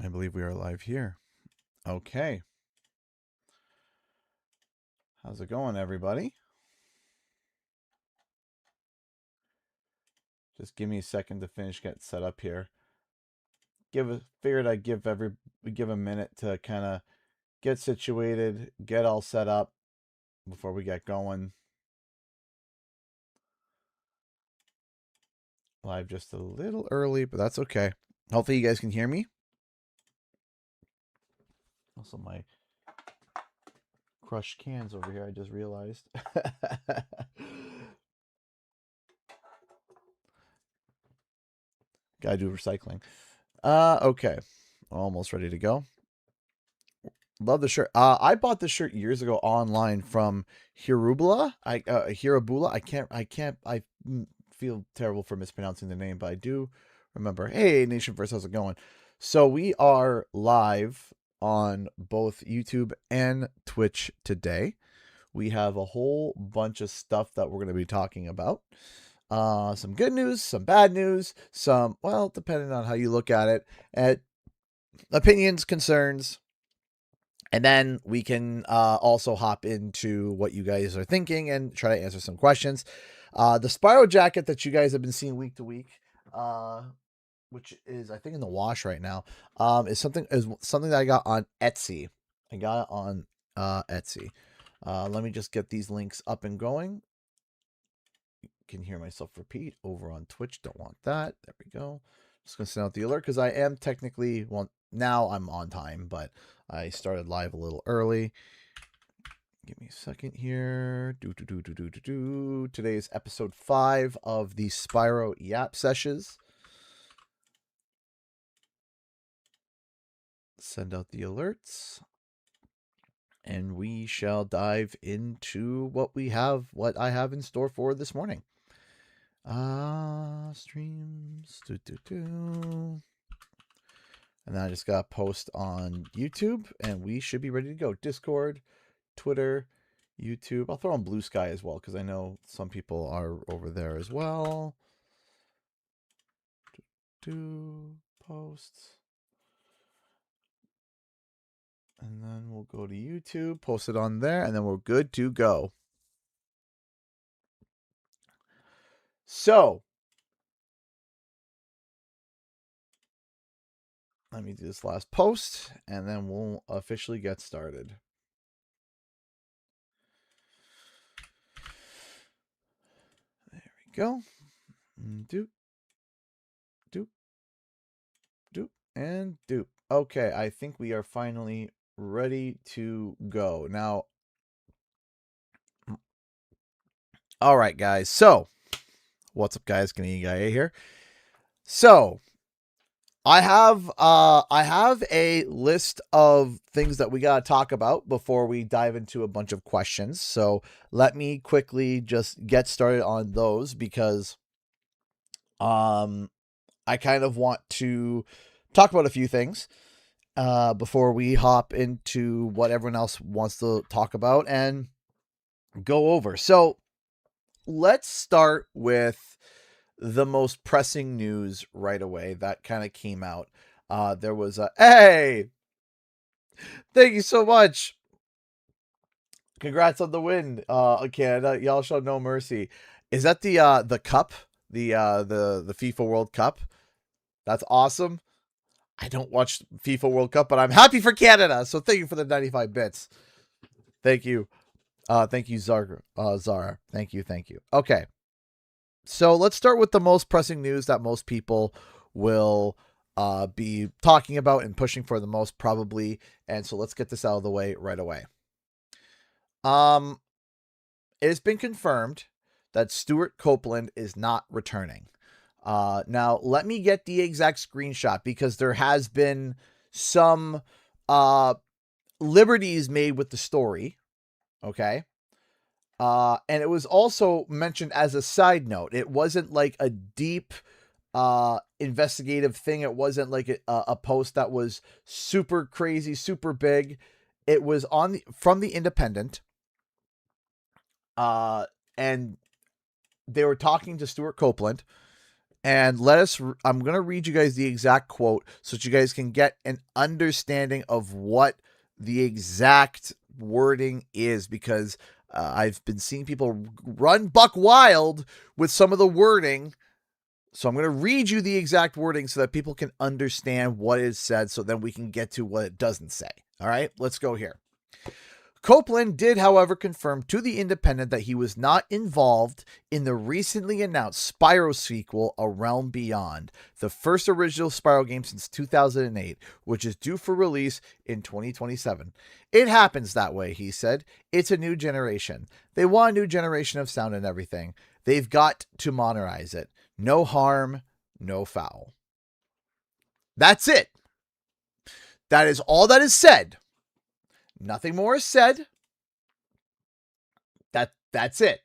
I believe we are live here. Okay. How's it going, everybody? Just give me a second to finish getting set up here. Figured I'd give a minute to kind of get situated, get all set up before we get going. Live just a little early, but that's okay. Hopefully you guys can hear me. Also, my crushed cans over here, I just realized. Gotta do recycling. Okay. Almost ready to go. Love the shirt. I bought this shirt years ago online from Hirubula. Hirabula. I feel terrible for mispronouncing the name, but I do remember. Hey, Nation First, how's it going? So we are live on both YouTube and Twitch today. We have a whole bunch of stuff that we're going to be talking about. Some good news, some bad news, well, depending on how you look at it, opinions, concerns. And then we can also hop into what you guys are thinking and try to answer some questions. The Spyro jacket that you guys have been seeing week to week, which is I think in the wash right now, is something that I got on Etsy. I got it on Etsy. Let me just get these links up and going. You can hear myself repeat over on Twitch. Don't want that. There we go. Just gonna send out the alert because I am technically, well, now I'm on time, but I started live a little early. Give me a second here. Today is episode 5 of the Spyro Yap Sessions. Send out the alerts. And we shall dive into what I have in store for this morning. Streams. And then I just got a post on YouTube, and we should be ready to go. Discord, Twitter, YouTube. I'll throw on Blue Sky as well, because I know some people are over there as well. Posts. And then we'll go to YouTube, post it on there, and then we're good to go. So, let me do this last post, and then we'll officially get started. There we go. Doop. And doop. Okay, I think we are finally ready to go. Now, all right, guys. So, what's up, guys? Guy here. So, I have a list of things that we got to talk about before we dive into a bunch of questions. So, let me quickly just get started on those because I kind of want to talk about a few things before we hop into what everyone else wants to talk about and go over. So let's start with the most pressing news right away that kind of came out. There was hey, thank you so much. Congrats on the win, Canada. Y'all show no mercy. Is that the cup, the FIFA World Cup? That's awesome. I don't watch FIFA World Cup, but I'm happy for Canada. So thank you for the 95 bits. Thank you. Thank you, Zara. Thank you. Okay. So let's start with the most pressing news that most people will be talking about and pushing for the most probably. And so let's get this out of the way right away. It has been confirmed that Stuart Copeland is not returning. Now let me get the exact screenshot because there has been some liberties made with the story. Okay. And it was also mentioned as a side note. It wasn't like a deep investigative thing. It wasn't like a post that was super crazy, super big. It was from the Independent. And they were talking to Stuart Copeland. And I'm going to read you guys the exact quote so that you guys can get an understanding of what the exact wording is, because I've been seeing people run buck wild with some of the wording. So I'm going to read you the exact wording so that people can understand what is said, so then we can get to what it doesn't say. All right, let's go here. Copeland did, however, confirm to The Independent that he was not involved in the recently announced Spyro sequel, A Realm Beyond, the first original Spyro game since 2008, which is due for release in 2027. It happens that way, he said. It's a new generation. They want a new generation of sound and everything. They've got to modernize it. No harm, no foul. That's it. That is all that is said. Nothing more is said. That's it.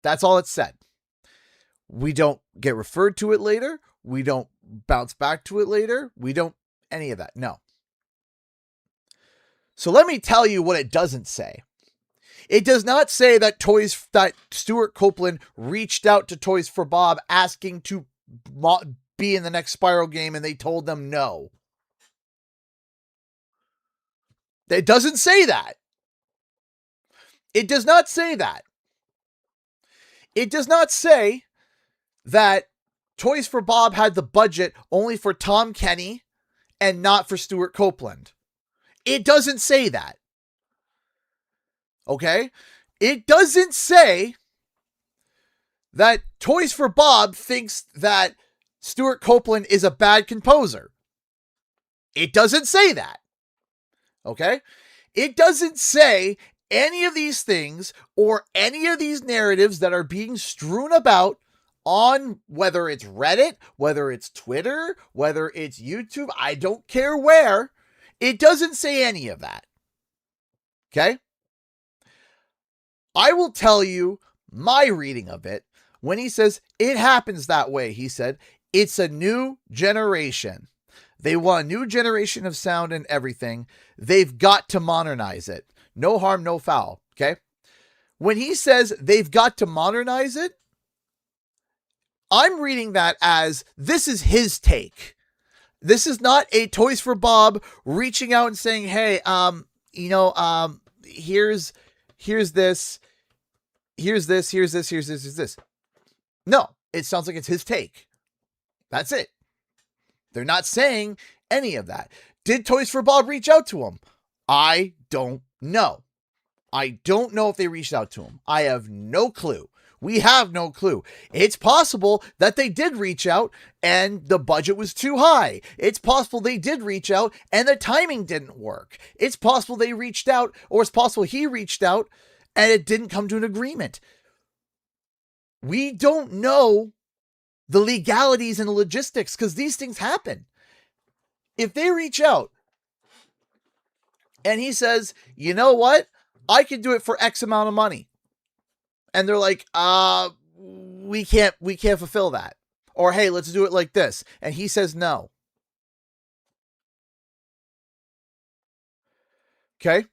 That's all it's said. We don't get referred to it later. We don't bounce back to it later. We don't any of that. No. So let me tell you what it doesn't say. It does not say that Stuart Copeland reached out to Toys for Bob asking to be in the next Spyro game and they told them no. It doesn't say that. It does not say that. It does not say that Toys for Bob had the budget only for Tom Kenny and not for Stuart Copeland. It doesn't say that. Okay? It doesn't say that Toys for Bob thinks that Stuart Copeland is a bad composer. It doesn't say that. Okay? It doesn't say any of these things or any of these narratives that are being strewn about on whether it's Reddit, whether it's Twitter, whether it's YouTube, I don't care where. It doesn't say any of that. Okay? I will tell you my reading of it. When he says, it happens that way, he said, it's a new generation. They want a new generation of sound and everything. They've got to modernize it. No harm, no foul. Okay? When he says they've got to modernize it, I'm reading that as this is his take. This is not a Toys for Bob reaching out and saying, hey, here's this. Here's this. No, it sounds like it's his take. That's it. They're not saying any of that. Did Toys for Bob reach out to him? I don't know. I don't know if they reached out to him. I have no clue. We have no clue. It's possible that they did reach out and the budget was too high. It's possible they did reach out and the timing didn't work. It's possible they reached out, or it's possible he reached out and it didn't come to an agreement. We don't know the legalities and logistics, because these things happen. If they reach out and he says, you know what? I can do it for X amount of money. And they're like, we can't fulfill that. Or, hey, let's do it like this. And he says no. Okay.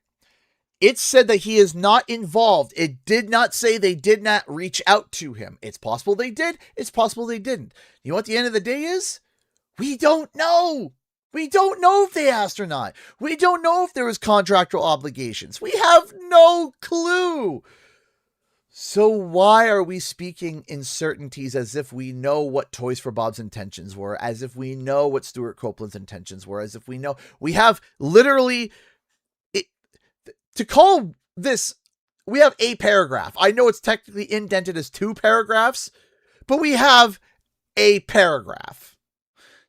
It said that he is not involved. It did not say they did not reach out to him. It's possible they did. It's possible they didn't. You know what the end of the day is? We don't know. We don't know if they asked or not. We don't know if there was contractual obligations. We have no clue. So why are we speaking in certainties as if we know what Toys for Bob's intentions were, as if we know what Stuart Copeland's intentions were, as if we know? We have literally... To call this, we have a paragraph. I know it's technically indented as 2 paragraphs, but we have a paragraph.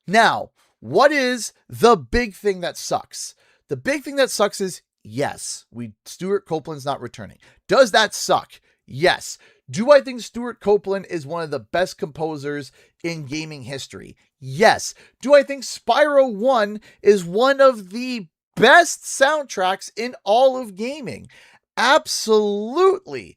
Now, what is the big thing that sucks? The big thing that sucks is, yes, Stuart Copeland's not returning. Does that suck? Yes. Do I think Stuart Copeland is one of the best composers in gaming history? Yes. Do I think Spyro 1 is one of the best soundtracks in all of gaming? Absolutely.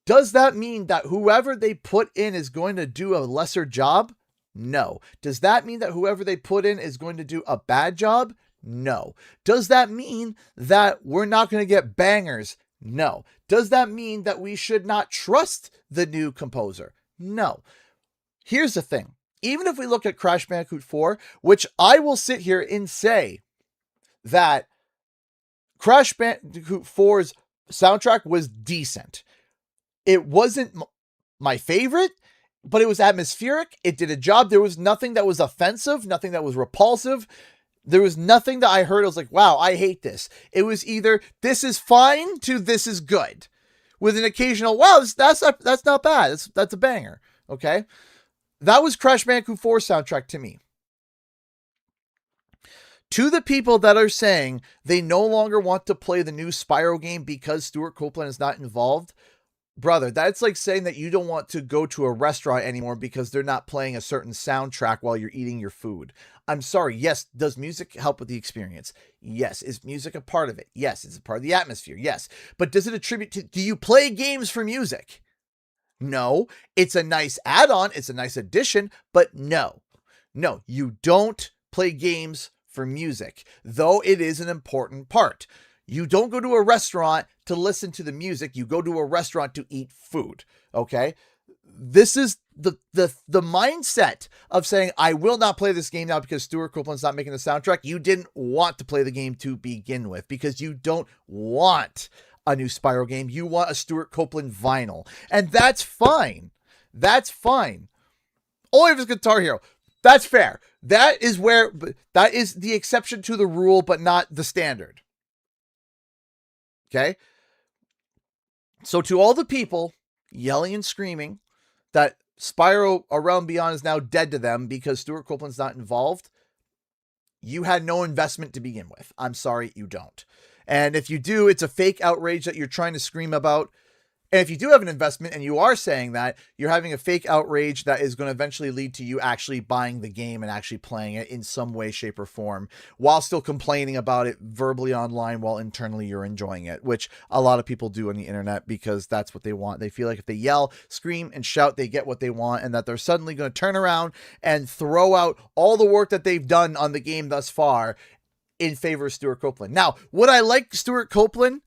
Does that mean that whoever they put in is going to do a lesser job? No. Does that mean that whoever they put in is going to do a bad job? No. Does that mean that we're not going to get bangers? No. Does that mean that we should not trust the new composer? No. Here's the thing. even if we look at Crash Bandicoot 4, which I will sit here and say that Crash Bandicoot 4's soundtrack was decent. It wasn't my favorite, but it was atmospheric. It did a job. There was nothing that was offensive, nothing that was repulsive. There was nothing that I heard. I was like, wow, I hate this. It was either this is fine to this is good, with an occasional, wow, that's not bad. That's a banger. Okay. That was Crash Bandicoot 4 soundtrack to me. To the people that are saying they no longer want to play the new Spyro game because Stuart Copeland is not involved, brother, that's like saying that you don't want to go to a restaurant anymore because they're not playing a certain soundtrack while you're eating your food. I'm sorry. Yes. Does music help with the experience? Yes. Is music a part of it? Yes. It's a part of the atmosphere. Yes. But does it attribute to, do you play games for music? No. It's a nice add-on. It's a nice addition, but no, you don't play games for music, though it is an important part. You don't go to a restaurant to listen to the music. You go to a restaurant to eat food. Okay. This is the mindset of saying, I will not play this game now because Stuart Copeland's not making the soundtrack. You didn't want to play the game to begin with because you don't want a new Spyro game. You want a Stuart Copeland vinyl, and that's fine. That's fine. Only if it's Guitar Hero. That's fair. That is the exception to the rule, but not the standard. Okay. So to all the people yelling and screaming that Spyro A Realm Beyond is now dead to them because Stuart Copeland's not involved, you had no investment to begin with. I'm sorry, you don't. And if you do, it's a fake outrage that you're trying to scream about. And if you do have an investment and you are saying that, you're having a fake outrage that is going to eventually lead to you actually buying the game and actually playing it in some way, shape, or form, while still complaining about it verbally online while internally you're enjoying it, which a lot of people do on the internet because that's what they want. They feel like if they yell, scream, and shout, they get what they want, and that they're suddenly going to turn around and throw out all the work that they've done on the game thus far in favor of Stuart Copeland. Now, would I like Stuart Copeland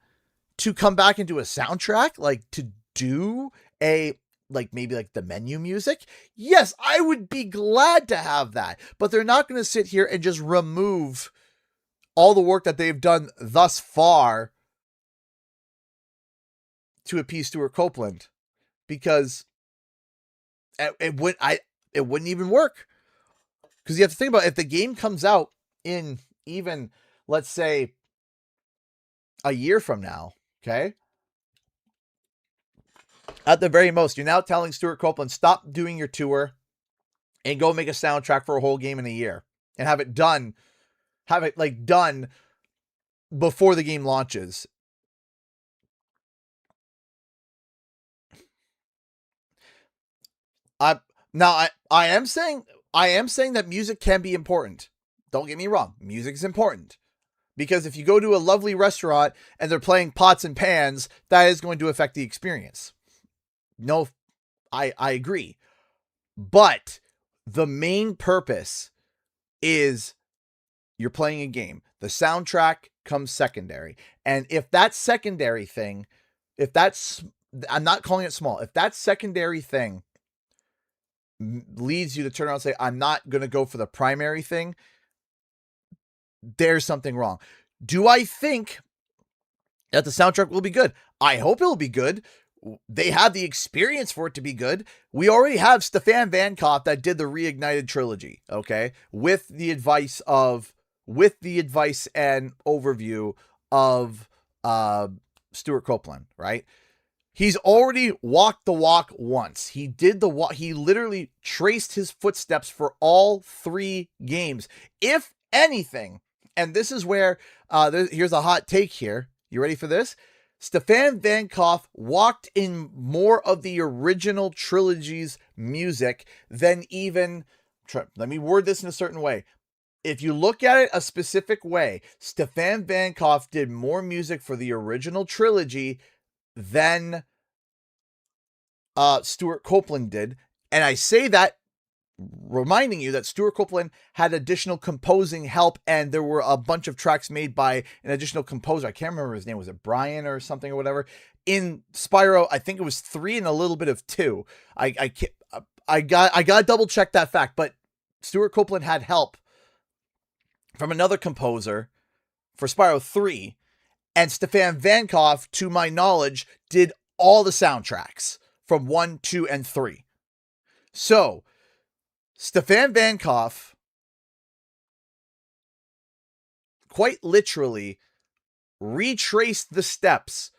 to come back into a soundtrack, like to do maybe the menu music? Yes, I would be glad to have that, but they're not going to sit here and just remove all the work that they've done thus far to appease Stuart Copeland, because it wouldn't even work. Because you have to think about it, if the game comes out in even, let's say, a year from now, okay? At the very most, you're now telling Stuart Copeland, stop doing your tour and go make a soundtrack for a whole game in a year and have it done before the game launches. I am saying that music can be important. Don't get me wrong. Music is important. Because if you go to a lovely restaurant and they're playing pots and pans, that is going to affect the experience. No, I agree. But the main purpose is you're playing a game. The soundtrack comes secondary. And if that secondary thing, I'm not calling it small, if that secondary thing leads you to turn around and say, I'm not going to go for the primary thing, there's something wrong. Do I think that the soundtrack will be good? I hope it'll be good. They have the experience for it to be good. We already have Stefan Vankopf that did the Reignited trilogy, okay? With the advice and overview of Stuart Copeland, right? He's already walked the walk once. He did the walk. He literally traced his footsteps for all three games. If anything, and this is where, here's a hot take here. You ready for this? Stefan Vankopf walked in more of the original trilogy's music than even, let me word this in a certain way. If you look at it a specific way, Stefan Vankopf did more music for the original trilogy than Stuart Copeland did. And I say that reminding you that Stuart Copeland had additional composing help, and there were a bunch of tracks made by an additional composer. I can't remember his name. Was it Brian or something or whatever? In Spyro, I think it was 3 and a little bit of 2. I I got double check that fact, but Stuart Copeland had help from another composer for Spyro 3, and Stefan Vankov, to my knowledge, did all the soundtracks from 1, 2, and 3. So, Stefan Vankov quite literally retraced the steps.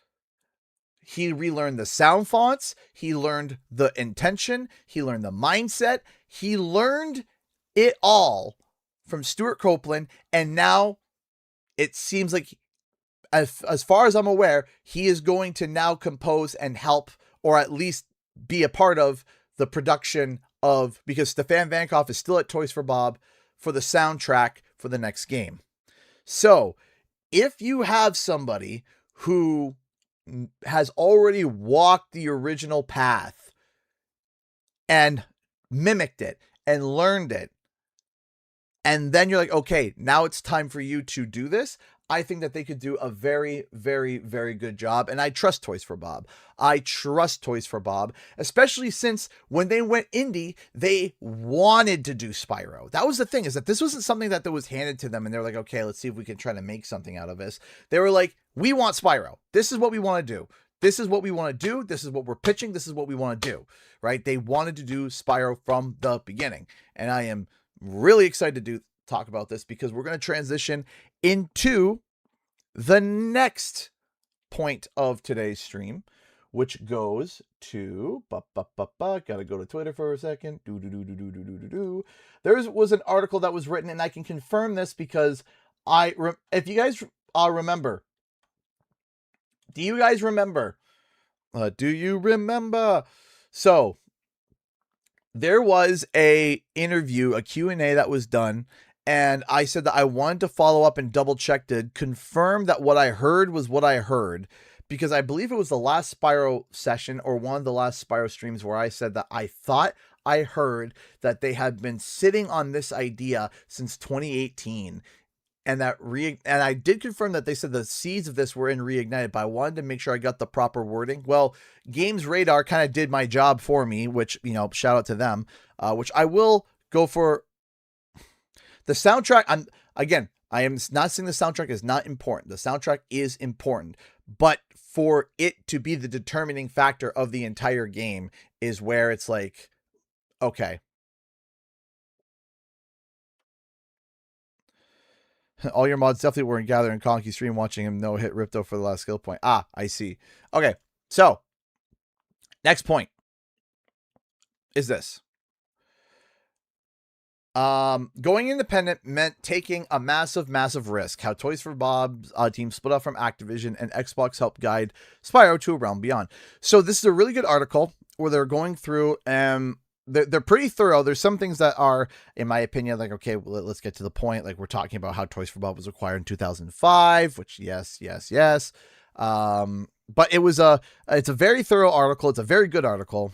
He relearned the sound fonts, he learned the intention, he learned the mindset, he learned it all from Stuart Copeland, and now it seems like, as far as I'm aware, he is going to now compose and help, or at least be a part of the production of, because Stefan Vankov is still at Toys for Bob for the soundtrack for the next game. So, if you have somebody who has already walked the original path and mimicked it and learned it, and then you're like, okay, now it's time for you to do this, I think that they could do a very, very, very good job. And I trust Toys for Bob. I trust Toys for Bob, especially since when they went indie, they wanted to do Spyro. That was the thing, is that this wasn't something that was handed to them and they're like, okay, let's see if we can try to make something out of this. They were like, we want Spyro. This is what we want to do. This is what we want to do. This is what we're pitching. This is what we want to do, right? They wanted to do Spyro from the beginning. And I am really excited to talk about this, because we're going to transition into the next point of today's stream, which goes to gotta go to Twitter for a second. There was an article that was written, and I can confirm this because if you guys remember, do you remember? So there was a interview, a Q&A that was done, and I said that I wanted to follow up and double check to confirm that what I heard was what I heard, because I believe it was the last Spyro session or one of the last Spyro streams where I said that I thought I heard that they had been sitting on this idea since 2018. And I did confirm that they said the seeds of this were in Reignited, but I wanted to make sure I got the proper wording. Well, Games Radar kind of did my job for me, which, shout out to them, which I will go for. The soundtrack, I am not saying the soundtrack is not important. The soundtrack is important, but for it to be the determining factor of the entire game is where it's like, okay. All your mods definitely were in Gather and Conky stream watching him no-hit Ripto for the last skill point. Ah, I see. Okay, so next point is this. Going independent meant taking a massive, massive risk. How Toys for Bob's team split off from Activision, and Xbox helped guide Spyro to a realm beyond. So this is a really good article where they're going through, they're pretty thorough. There's some things that are, in my opinion, like, okay, let's get to the point. Like, we're talking about how Toys for Bob was acquired in 2005, which yes. But it's a very thorough article. It's a very good article.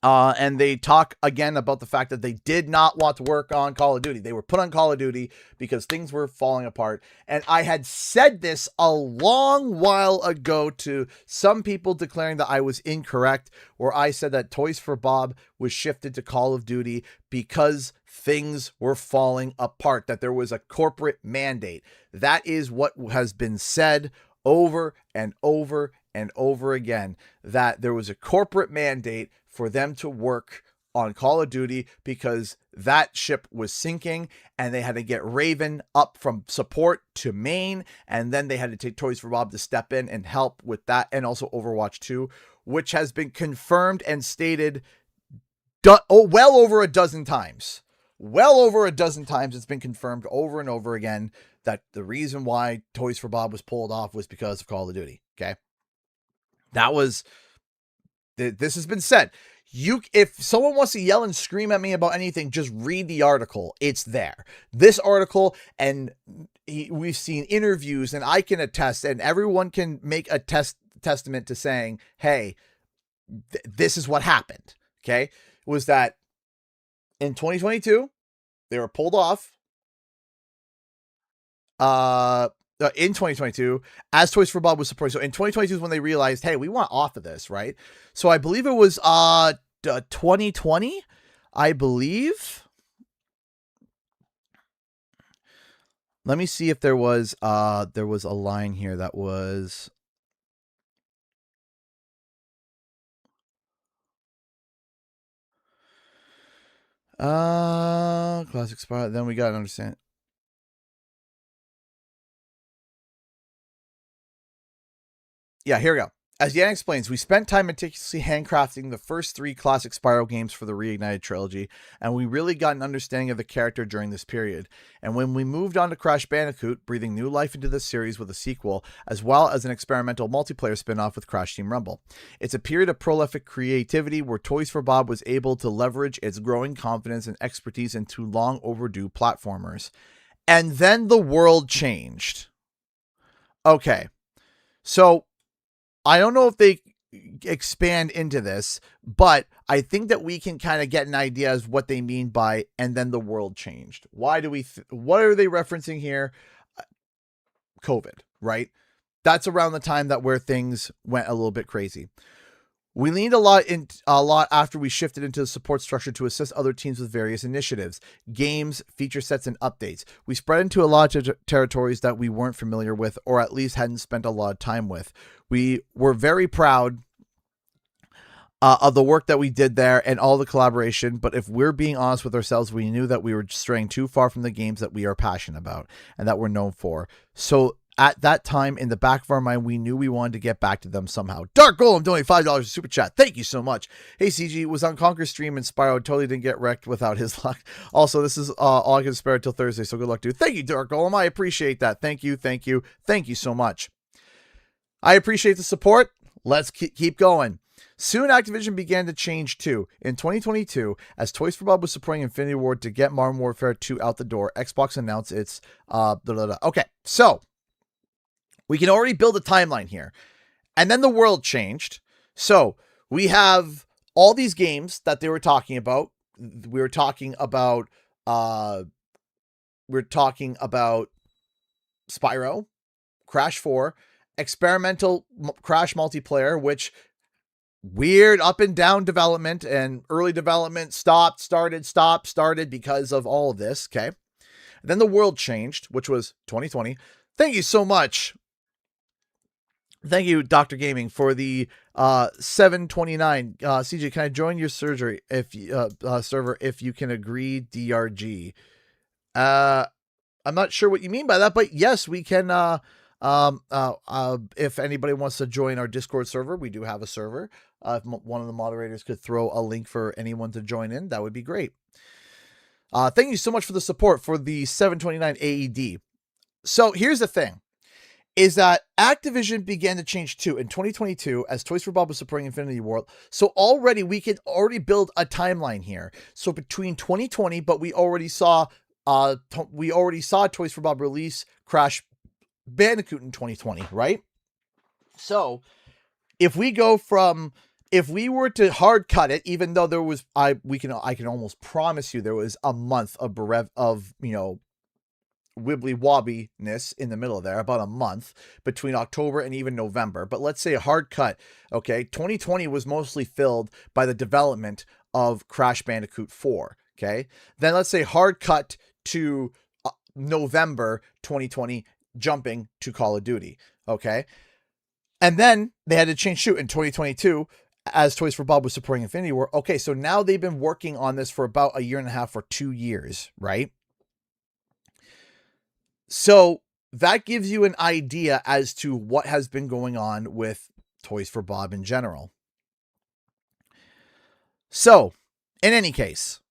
And they talk again about the fact that they did not want to work on Call of Duty. They were put on Call of Duty because things were falling apart. And I had said this a long while ago to some people, declaring that I was incorrect, where I said that Toys for Bob was shifted to Call of Duty because things were falling apart, that there was a corporate mandate. That is what has been said over and over and over again, that there was a corporate mandate for them to work on Call of Duty because that ship was sinking, and they had to get Raven up from support to main, and then they had to take Toys for Bob to step in and help with that, and also Overwatch 2, which has been confirmed and stated well over a dozen times. Well over a dozen times it's been confirmed over and over again that the reason why Toys for Bob was pulled off was because of Call of Duty, okay? This has been said. If someone wants to yell and scream at me about anything, just read the article. It's there. This article, and we've seen interviews, and I can attest, and everyone can make a testament to saying, hey, this is what happened. Okay. Was that in 2022, they were pulled off. In 2022, as Toys for Bob was supporting. So in 2022 is when they realized, hey, we want off of this, right? So I believe it was 2020, I believe. Let me see if there was a line here that was classic Spyro. Then we got to understand. Yeah, here we go. As Yan explains, we spent time meticulously handcrafting the first 3 classic Spyro games for the Reignited trilogy, and we really got an understanding of the character during this period. And when we moved on to Crash Bandicoot, breathing new life into the series with a sequel, as well as an experimental multiplayer spin-off with Crash Team Rumble. It's a period of prolific creativity where Toys for Bob was able to leverage its growing confidence and expertise into long overdue platformers. And then the world changed. Okay, so I don't know if they expand into this, but I think that we can kind of get an idea as what they mean by, and then the world changed. Why do we, what are they referencing here? COVID, right? That's around the time that where things went a little bit crazy. We leaned a lot after we shifted into the support structure to assist other teams with various initiatives, games, feature sets, and updates. We spread into a lot of territories that we weren't familiar with, or at least hadn't spent a lot of time with. We were very proud of the work that we did there and all the collaboration, but if we're being honest with ourselves, we knew that we were straying too far from the games that we are passionate about and that we're known for. So at that time, in the back of our mind, we knew we wanted to get back to them somehow. Dark Golem donating $5 super chat. Thank you so much. Hey, CG was on Conquer's stream and Spyro totally didn't get wrecked without his luck. Also, this is all I can spare until Thursday, so good luck, dude. Thank you, Dark Golem. I appreciate that. Thank you, thank you, thank you so much. I appreciate the support. Let's keep going. Soon, Activision began to change too. In 2022, as Toys for Bob was supporting Infinity Ward to get Modern Warfare 2 out the door, Xbox announced its Okay, so we can already build a timeline here. And then the world changed. So we have all these games that they were talking about. We were talking about Spyro, Crash 4, experimental Crash multiplayer, which weird up and down development and early development started because of all of this. Okay. And then the world changed, which was 2020. Thank you so much. Thank you, Dr. Gaming, for the 729. CJ, can I join your surgery server if you can agree DRG? I'm not sure what you mean by that, but yes, we can. If anybody wants to join our Discord server, we do have a server. If one of the moderators could throw a link for anyone to join in, that would be great. Thank you so much for the support for the 729 AED. So here's the thing. Is that Activision began to change too in 2022 as Toys for Bob was supporting Infinity Ward. So already we could build a timeline here. So between 2020, but we already saw Toys for Bob release Crash Bandicoot in 2020, right? So if we were to hard cut it, even though there was I can almost promise you there was a month of wibbly wobbiness in the middle there, about a month between October and even November. But let's say a hard cut, okay, 2020 was mostly filled by the development of Crash Bandicoot 4, okay? Then let's say hard cut to November 2020, jumping to Call of Duty, okay? And then they had to change shoot in 2022 as Toys for Bob was supporting Infinity War. Okay, so now they've been working on this for about a year and a half or 2 years, right? So that gives you an idea as to what has been going on with Toys for Bob in general. So, in any case,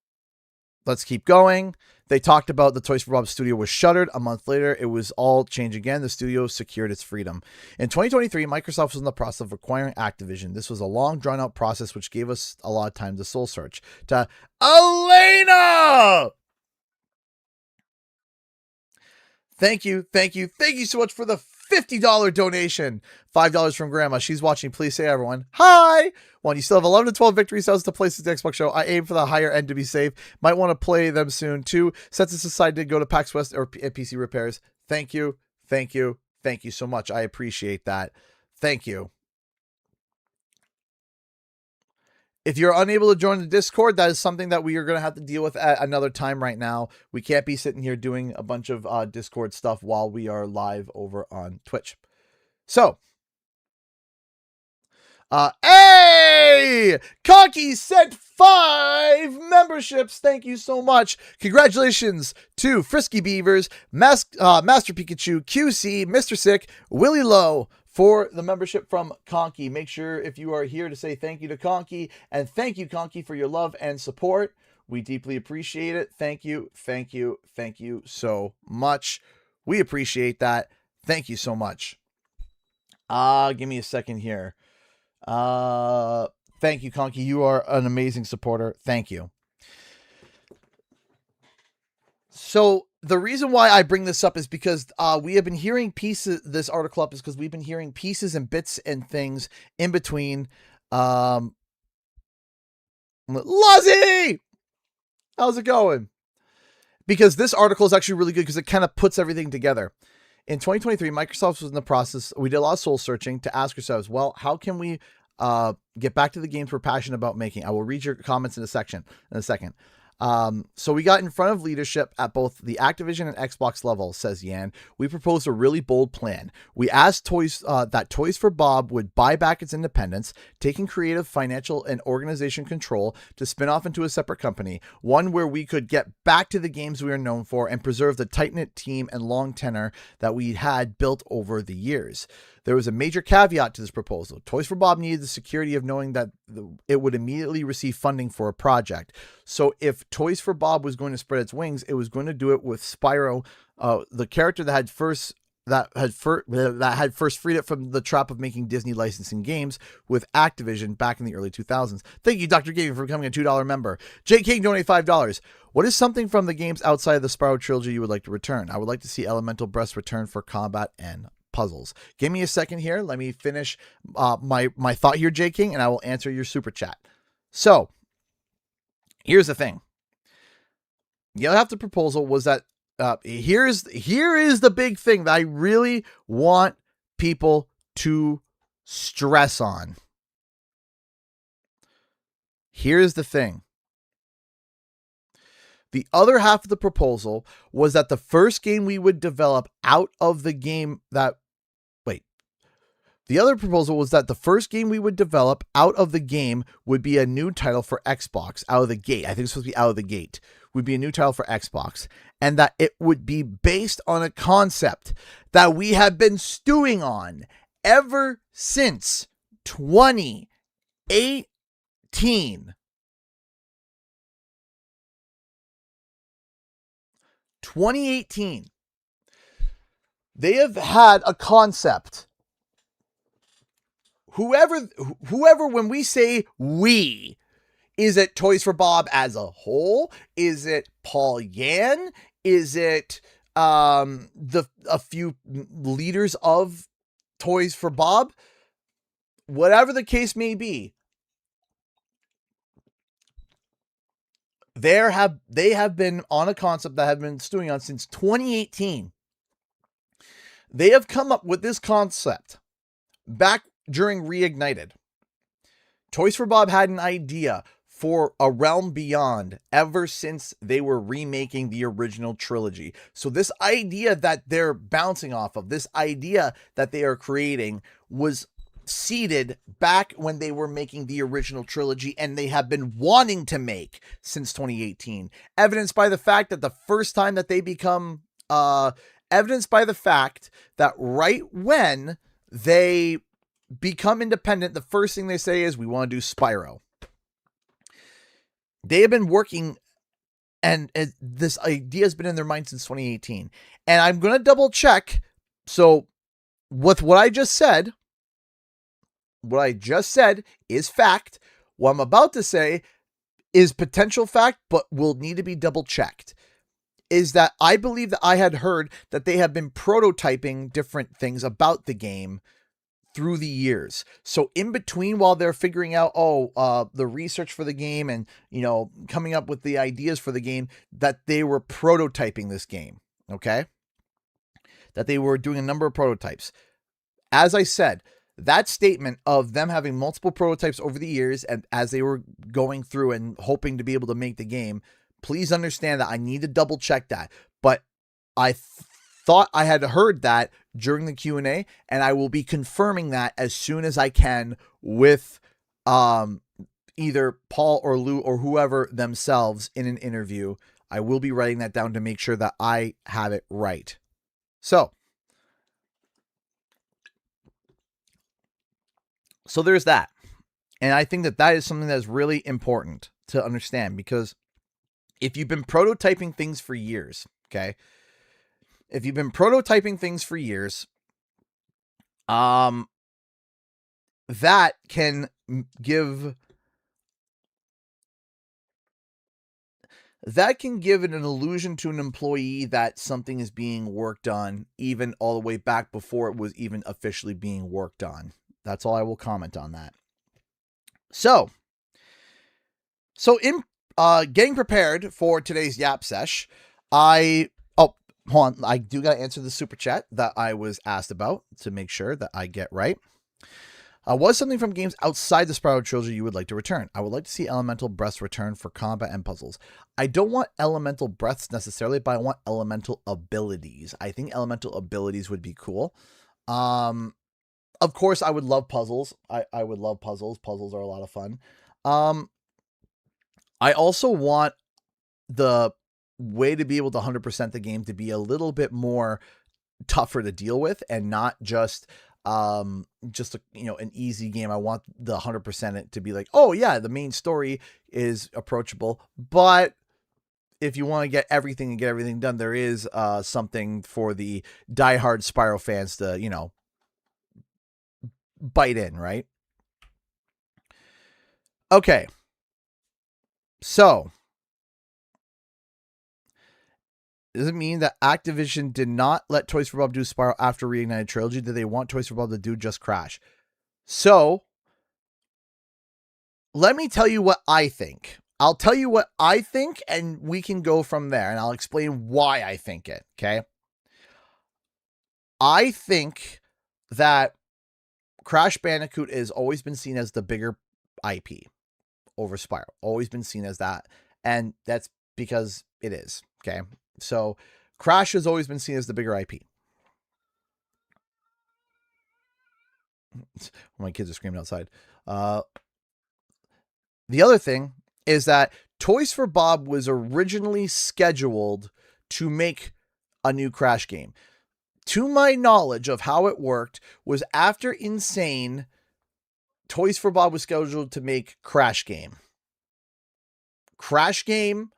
let's keep going. They talked about the Toys for Bob studio was shuttered. A month later, it was all changed again. The studio secured its freedom. In 2023, Microsoft was in the process of acquiring Activision. This was a long, drawn-out process, which gave us a lot of time to soul search. To Elena! Thank you so much for the $50 donation. $5 from Grandma. She's watching. Please say, everyone, hi. Well, you still have 11 to 12 victory cells to place the Xbox show. I aim for the higher end to be safe. Might want to play them soon, too. Sets us aside to go to PAX West or PC repairs. Thank you so much. I appreciate that. Thank you. if you're unable to join the Discord, that is something that we are going to have to deal with at another time right now. We can't be sitting here doing a bunch of Discord stuff while we are live over on Twitch. So, hey! Conky sent 5 memberships. Thank you so much. Congratulations to Frisky Beavers, Master Pikachu, QC, Mr. Sick, Willie Lowe, for the membership from Conky. Make sure if you are here to say thank you to Conky, and thank you, Conky, for your love and support. We deeply appreciate it. Thank you, thank you, thank you so much. We appreciate that. Thank you so much. Give me a second here. Thank you, Conky. You are an amazing supporter. Thank you. So the reason why I bring this up is because we have been hearing pieces. This article up is because we've been hearing pieces and bits and things in between. Luzzy, how's it going? Because this article is actually really good because it kind of puts everything together. In 2023, Microsoft was in the process. We did a lot of soul searching to ask ourselves, well, how can we get back to the games we're passionate about making? I will read your comments in a second. So we got in front of leadership at both the Activision and Xbox level, says Yan. We proposed a really bold plan. We asked that Toys for Bob would buy back its independence, taking creative, financial, and organization control to spin off into a separate company, one where we could get back to the games we are known for and preserve the tight-knit team and long tenure that we had built over the years. There was a major caveat to this proposal. Toys for Bob needed the security of knowing that it would immediately receive funding for a project. So if Toys for Bob was going to spread its wings, it was going to do it with Spyro, the character that had first freed it from the trap of making Disney licensing games with Activision back in the early 2000s. Thank you, Dr. Gaming, for becoming a $2 member. J. King donated $5. What is something from the games outside of the Spyro trilogy you would like to return? I would like to see Elemental Breast return for combat and puzzles. Give me a second here. Let me finish my thought here, J. King, and I will answer your super chat. So, here's the thing. The other half of the proposal was that here is the big thing that I really want people to stress on. Here's the thing. The other half of the proposal was that the first game we would develop out of the game that The other proposal was that the first game we would develop out of the game would be a new title for Xbox out of the gate. I think it's supposed to be out of the gate. Would be a new title for Xbox. And that it would be based on a concept that we have been stewing on ever since 2018. 2018. They have had a concept. Whoever, when we say we, is it Toys for Bob as a whole? Is it Paul Yan? Is it a few leaders of Toys for Bob? Whatever the case may be, they have been on a concept that have been stewing on since 2018. They have come up with this concept back during Reignited. Toys for Bob had an idea for a realm beyond ever since they were remaking the original trilogy. So this idea that they're bouncing off of, this idea that they are creating, was seeded back when they were making the original trilogy, and they have been wanting to make since 2018. Evidenced by the fact that the first time that they become, evidenced by the fact that right when they become independent, the first thing they say is, we want to do Spyro. They have been working, and this idea has been in their mind since 2018. And I'm going to double check. So with what I just said is fact. What I'm about to say is potential fact, but will need to be double checked. Is that I believe that I had heard that they have been prototyping different things about the game through the years. So in between, while they're figuring out, the research for the game and, coming up with the ideas for the game, that they were prototyping this game. Okay. That they were doing a number of prototypes. As I said, that statement of them having multiple prototypes over the years and as they were going through and hoping to be able to make the game, please understand that I need to double check that. But I thought I had heard that during the Q&A, and I will be confirming that as soon as I can with either Paul or Lou or whoever themselves in an interview. I will be writing that down to make sure that I have it right. So there's that. And I think that that is something that is really important to understand, because if you've been prototyping things for years, okay? If you've been prototyping things for years, that can give an illusion to an employee that something is being worked on, even all the way back before it was even officially being worked on. That's all I will comment on that. So in getting prepared for today's Yap Sesh, hold on, I do got to answer the super chat that I was asked about to make sure that I get right. What's something from games outside the Spyro trilogy you would like to return? I would like to see elemental breaths return for combat and puzzles. I don't want elemental breaths necessarily, but I want elemental abilities. I think elemental abilities would be cool. Of course, I would love puzzles. I would love puzzles. Puzzles are a lot of fun. I also want the way to be able to 100% the game to be a little bit more tougher to deal with, and not just an easy game. I want the 100% it to be like, oh yeah, the main story is approachable, but if you want to get everything and get everything done, there is something for the diehard Spyro fans to, bite in, right? Okay. So, does it mean that Activision did not let Toys for Bob do Spyro after Reignited Trilogy? Did they want Toys for Bob to do just Crash? So, let me tell you what I think. I'll tell you what I think, and we can go from there, and I'll explain why I think it, okay? I think that Crash Bandicoot has always been seen as the bigger IP over Spyro. Always been seen as that, and that's because it is, okay? So, Crash has always been seen as the bigger IP. My kids are screaming outside. The other thing is that Toys for Bob was originally scheduled to make a new Crash game. To my knowledge of how it worked, was after Insane, Toys for Bob was scheduled to make Crash Game. Crash Game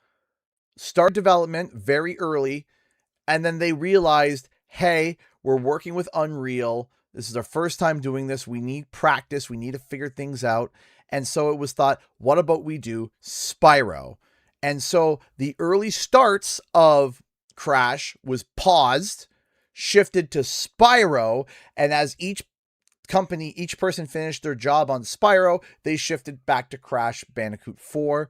started development very early, and then they realized, hey, we're working with Unreal. This is our first time doing this. We need practice. We need to figure things out. And so it was thought, what about we do Spyro? And so the early starts of Crash was paused, shifted to Spyro, and as each person finished their job on Spyro, they shifted back to Crash Bandicoot 4.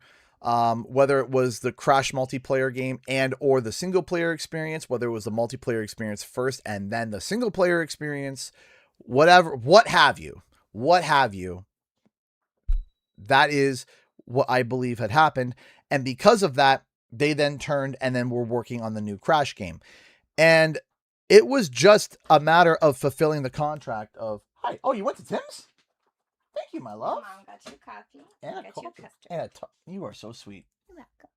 Whether it was the Crash multiplayer game and or the single player experience, whether it was the multiplayer experience first and then the single player experience, whatever, what have you, that is what I believe had happened. And because of that, they then turned and then were working on the new Crash game. And it was just a matter of fulfilling the contract of, hi, oh, you went to Tim's? Thank you, my love. Mom got you coffee. And got you custard. And you are so sweet. You're welcome.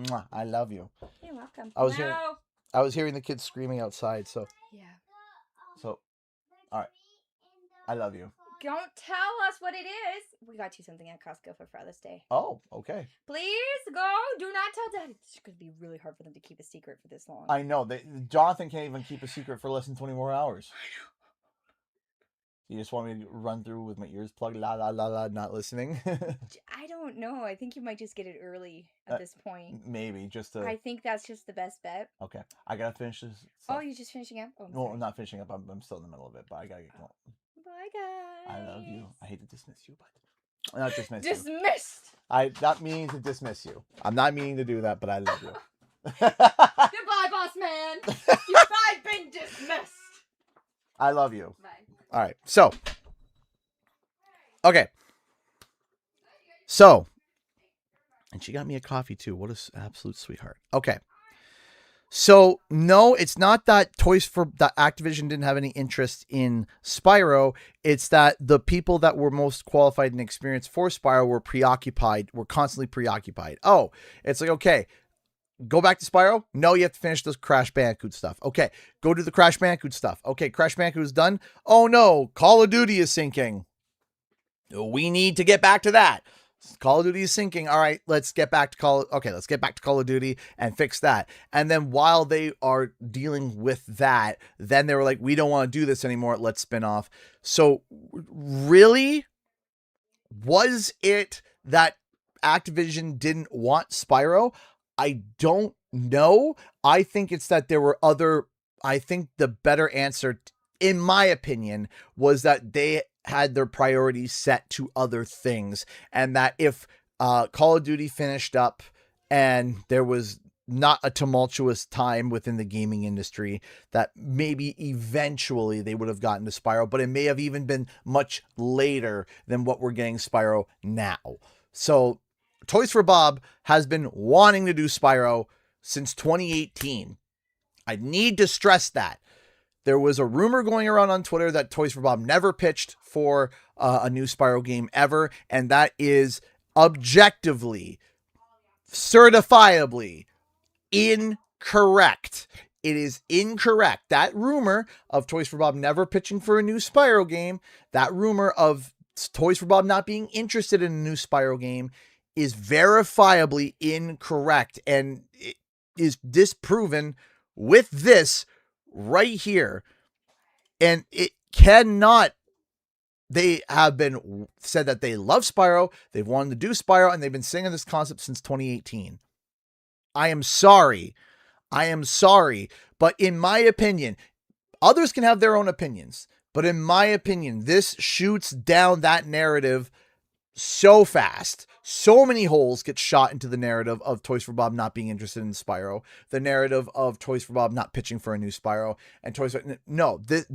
Mwah, I love you. You're welcome. I was hearing the kids screaming outside, so. Yeah. So, all right. I love you. Don't tell us what it is. We got you something at Costco for Father's Day. Oh, okay. Please go. Do not tell Dad. It's going to be really hard for them to keep a secret for this long. I know. Jonathan can't even keep a secret for less than 24 hours. You just want me to run through with my ears plugged, la, la, la, la, not listening? I don't know. I think you might just get it early at this point. Maybe, just to... I think that's just the best bet. Okay. I gotta finish this stuff. Oh, you're just finishing up? Oh, no, I'm not finishing up. I'm still in the middle of it, but I gotta get going. Bye, guys. I love you. I hate to dismiss you, but... Not dismiss you. Dismissed! I'm not meaning to dismiss you. I'm not meaning to do that, but I love you. Goodbye, boss man! I've been dismissed! I love you. Bye. All right, so Okay. So, and she got me a coffee too. What an absolute sweetheart. Okay. So no, it's not that that Activision didn't have any interest in Spyro. It's that the people that were most qualified and experienced for Spyro were constantly preoccupied. Oh, it's like, okay, go back to Spyro. No, you have to finish this Crash Bandicoot stuff. Okay, go do the Crash Bandicoot stuff. Okay, Crash Bandicoot is done. Oh no, Call of Duty is sinking. We need to get back to that. Call of Duty is sinking. All right, let's get back to Call of Duty and fix that. And then while they are dealing with that, then they were like, we don't want to do this anymore. Let's spin off. So really, was it that Activision didn't want Spyro? I don't know. I think it's that there were I think the better answer, in my opinion, was that they had their priorities set to other things, and that if Call of Duty finished up and there was not a tumultuous time within the gaming industry, that maybe eventually they would have gotten to Spyro, but it may have even been much later than what we're getting Spyro now. So Toys for Bob has been wanting to do Spyro since 2018. I need to stress that. There was a rumor going around on Twitter that Toys for Bob never pitched for a new Spyro game ever, and that is objectively, certifiably incorrect. It is incorrect. That rumor of Toys for Bob never pitching for a new Spyro game, that rumor of Toys for Bob not being interested in a new Spyro game is verifiably incorrect, and it is disproven with this right here. And it cannot, they have been said that they love Spyro, they've wanted to do Spyro, and they've been singing this concept since 2018. I am sorry, but in my opinion, others can have their own opinions, but in my opinion, this shoots down that narrative so fast. So many holes get shot into the narrative of Toys for Bob not being interested in Spyro, the narrative of Toys for Bob not pitching for a new Spyro, and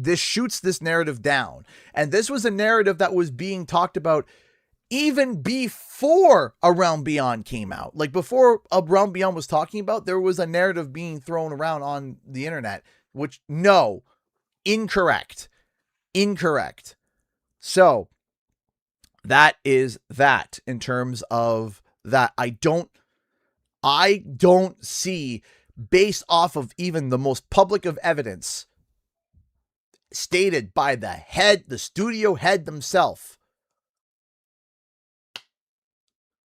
this shoots this narrative down. And this was a narrative that was being talked about even before A Realm Beyond came out. Like, before A Realm Beyond was talking about, there was a narrative being thrown around on the internet, which, no, incorrect. So that is that in terms of that. I don't see, based off of even the most public of evidence stated by the studio head themselves,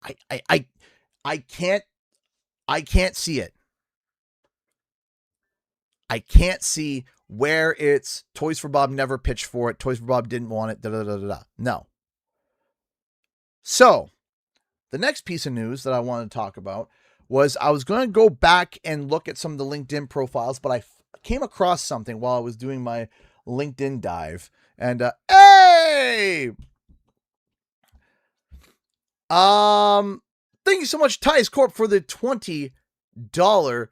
I can't see it. I can't see where it's Toys for Bob never pitched for it, Toys for Bob didn't want it, No. So, the next piece of news that I wanted to talk about was, I was going to go back and look at some of the LinkedIn profiles, but I came across something while I was doing my LinkedIn dive. And, hey! Thank you so much, Ties Corp, for the $20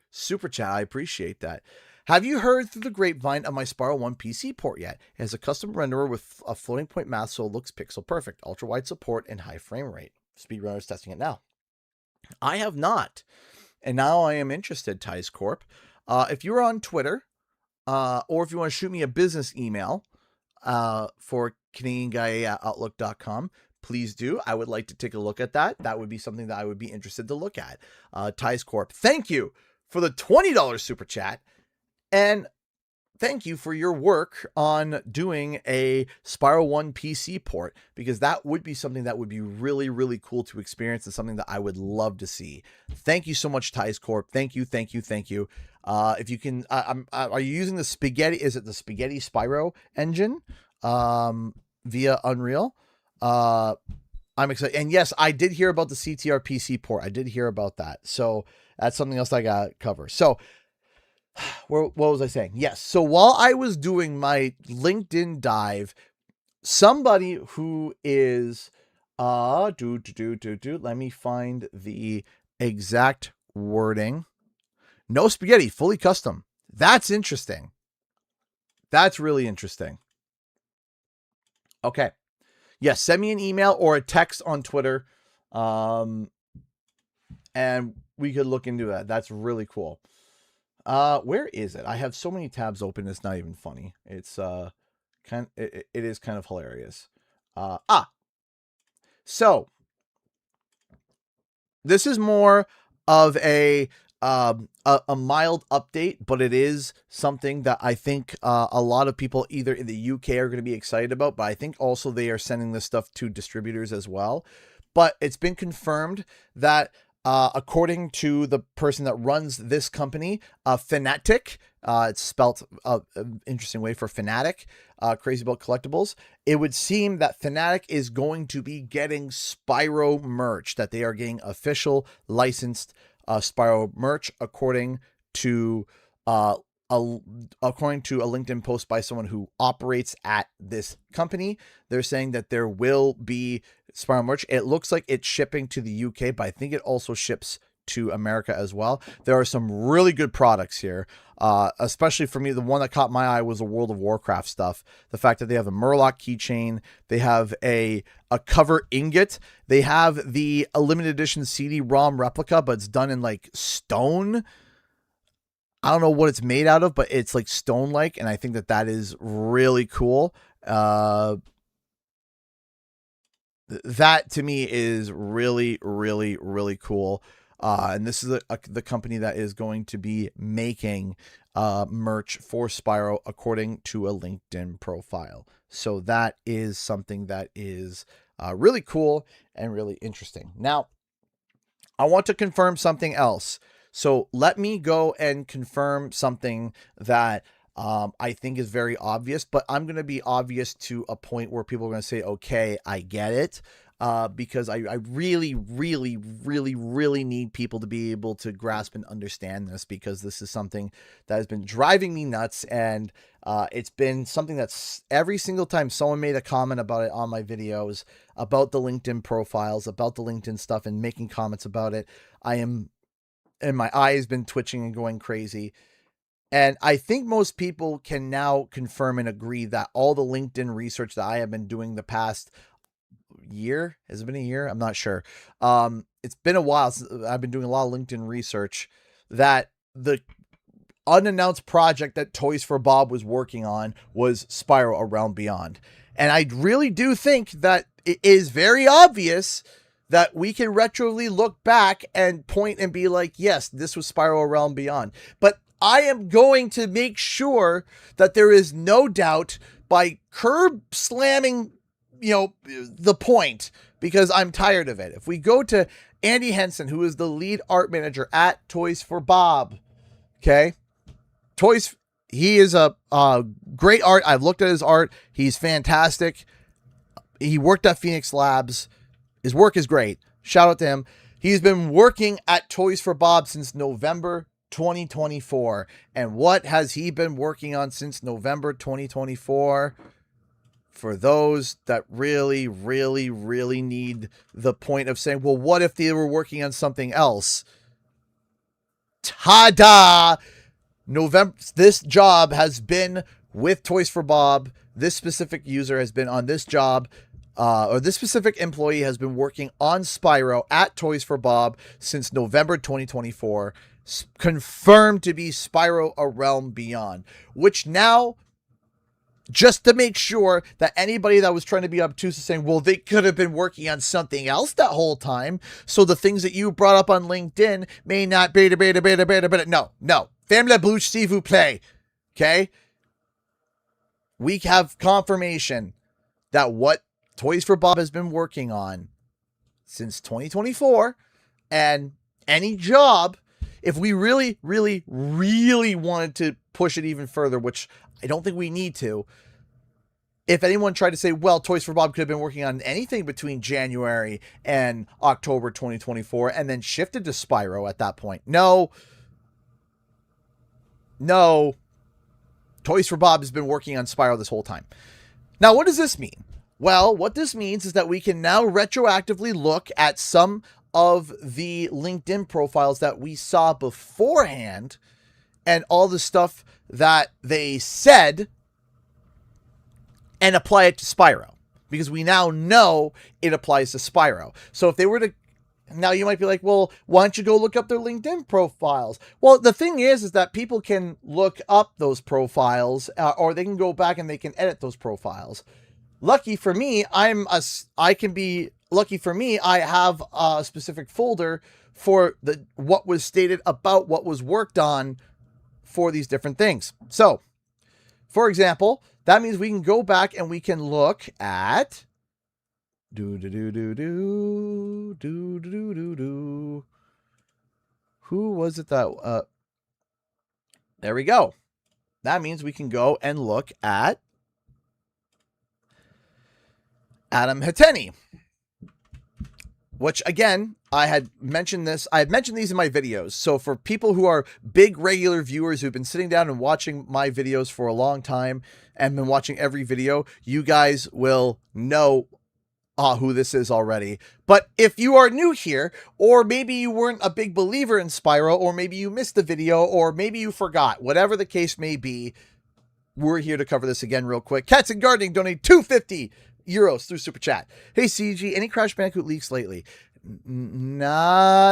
super chat. I appreciate that. Have you heard through the grapevine of my Spyro 1 PC port yet? It has a custom renderer with a floating point math, so it looks pixel perfect, ultra wide support, and high frame rate. Speedrunner's testing it now. I have not, and now I am interested, Ties Corp. If you're on Twitter, or if you want to shoot me a business email for CanadianGuy@Outlook.com, please do. I would like to take a look at that. That would be something that I would be interested to look at. Ties Corp, thank you for the $20 super chat. And thank you for your work on doing a Spyro 1 PC port, because that would be something that would be really, really cool to experience, and something that I would love to see. Thank you so much, Ties Corp. Thank you. If you can, are you using the Spaghetti? Is it the Spaghetti Spyro engine via Unreal? I'm excited. And yes, I did hear about the CTR PC port. I did hear about that. So that's something else I got to cover. So, what was I saying? Yes. So while I was doing my LinkedIn dive, somebody who is, let me find the exact wording. No spaghetti, fully custom. That's interesting. That's really interesting. Okay. Yes, send me an email or a text on Twitter, and we could look into that. That's really cool. Where is it? I have so many tabs open. It's not even funny. It's it is kind of hilarious. So this is more of a mild update, but it is something that I think a lot of people either in the UK are going to be excited about, but I think also they are sending this stuff to distributors as well. But it's been confirmed that according to the person that runs this company, Fnatic, it's spelt an interesting way for fanatic, crazy about collectibles. It would seem that Fnatic is going to be getting Spyro merch, that they are getting official licensed Spyro merch, according to a LinkedIn post by someone who operates at this company. They're saying that there will be Spyro merch. It looks like it's shipping to the UK, but I think it also ships to America as well. There are some really good products here. Especially for me, the one that caught my eye was the World of Warcraft stuff. The fact that they have a Murloc keychain, they have a cover ingot, they have the limited edition CD-ROM replica, but it's done in like stone. I don't know what it's made out of, but it's like stone-like, and I think that that is really cool. That to me is really, really, really cool. And this is the company that is going to be making merch for Spyro, according to a LinkedIn profile. So that is something that is really cool and really interesting. Now, I want to confirm something else. So let me go and confirm something that I think is very obvious, but I'm going to be obvious to a point where people are going to say, okay, I get it. Because I really, really, really, really need people to be able to grasp and understand this, because this is something that has been driving me nuts. And it's been something that's every single time someone made a comment about it on my videos, about the LinkedIn profiles, about the LinkedIn stuff, and making comments about it, and my eye has been twitching and going crazy. And I think most people can now confirm and agree that all the LinkedIn research that I have been doing the past year, has it been a year? I'm not sure. It's been a while since I've been doing a lot of LinkedIn research, that the unannounced project that Toys for Bob was working on was Spyro A Realm Beyond. And I really do think that it is very obvious that we can retroly look back and point and be like, yes, this was Spyro A Realm Beyond. But I am going to make sure that there is no doubt by curb slamming, the point, because I'm tired of it. If we go to Andy Henson, who is the lead art manager at Toys for Bob, okay? He is a great art. I've looked at his art. He's fantastic. He worked at Phoenix Labs. His work is great. Shout out to him. He's been working at Toys for Bob since November 2024. And what has he been working on since November 2024? For those that really, really, really need the point of saying, well, what if they were working on something else? Ta-da! This job has been with Toys for Bob. This specific user has been on this job, or this specific employee has been working on Spyro at Toys for Bob since November 2024. Confirmed to be Spyro A Realm Beyond, which now, just to make sure that anybody that was trying to be obtuse is saying, well, they could have been working on something else that whole time, so the things that you brought up on LinkedIn may not be no. Femme la bouche, s'il vous plaît. Okay? We have confirmation that what Toys for Bob has been working on since 2024, and any job, if we really, really, really wanted to push it even further, which I don't think we need to, if anyone tried to say, well, Toys for Bob could have been working on anything between January and October 2024 and then shifted to Spyro at that point. No. Toys for Bob has been working on Spyro this whole time. Now, what does this mean? Well, what this means is that we can now retroactively look at some of the LinkedIn profiles that we saw beforehand and all the stuff that they said and apply it to Spyro. because we now know it applies to Spyro. So if they were to, now you might be like, well, why don't you go look up their LinkedIn profiles? Well, the thing is that people can look up those profiles, or they can go back and they can edit those profiles. Lucky for me, I have a specific folder for what was stated about what was worked on for these different things. So, for example, that means we can go back and we can look at who was it that there we go. That means we can go and look at Adam Heteni, which again, I had mentioned these in my videos. So for people who are big regular viewers who've been sitting down and watching my videos for a long time and been watching every video, you guys will know who this is already. But if you are new here, or maybe you weren't a big believer in Spyro, or maybe you missed the video, or maybe you forgot, whatever the case may be, we're here to cover this again real quick. Cats and Gardening donate €250 through Super Chat. Hey CG, any Crash Bandicoot leaks lately? Nothing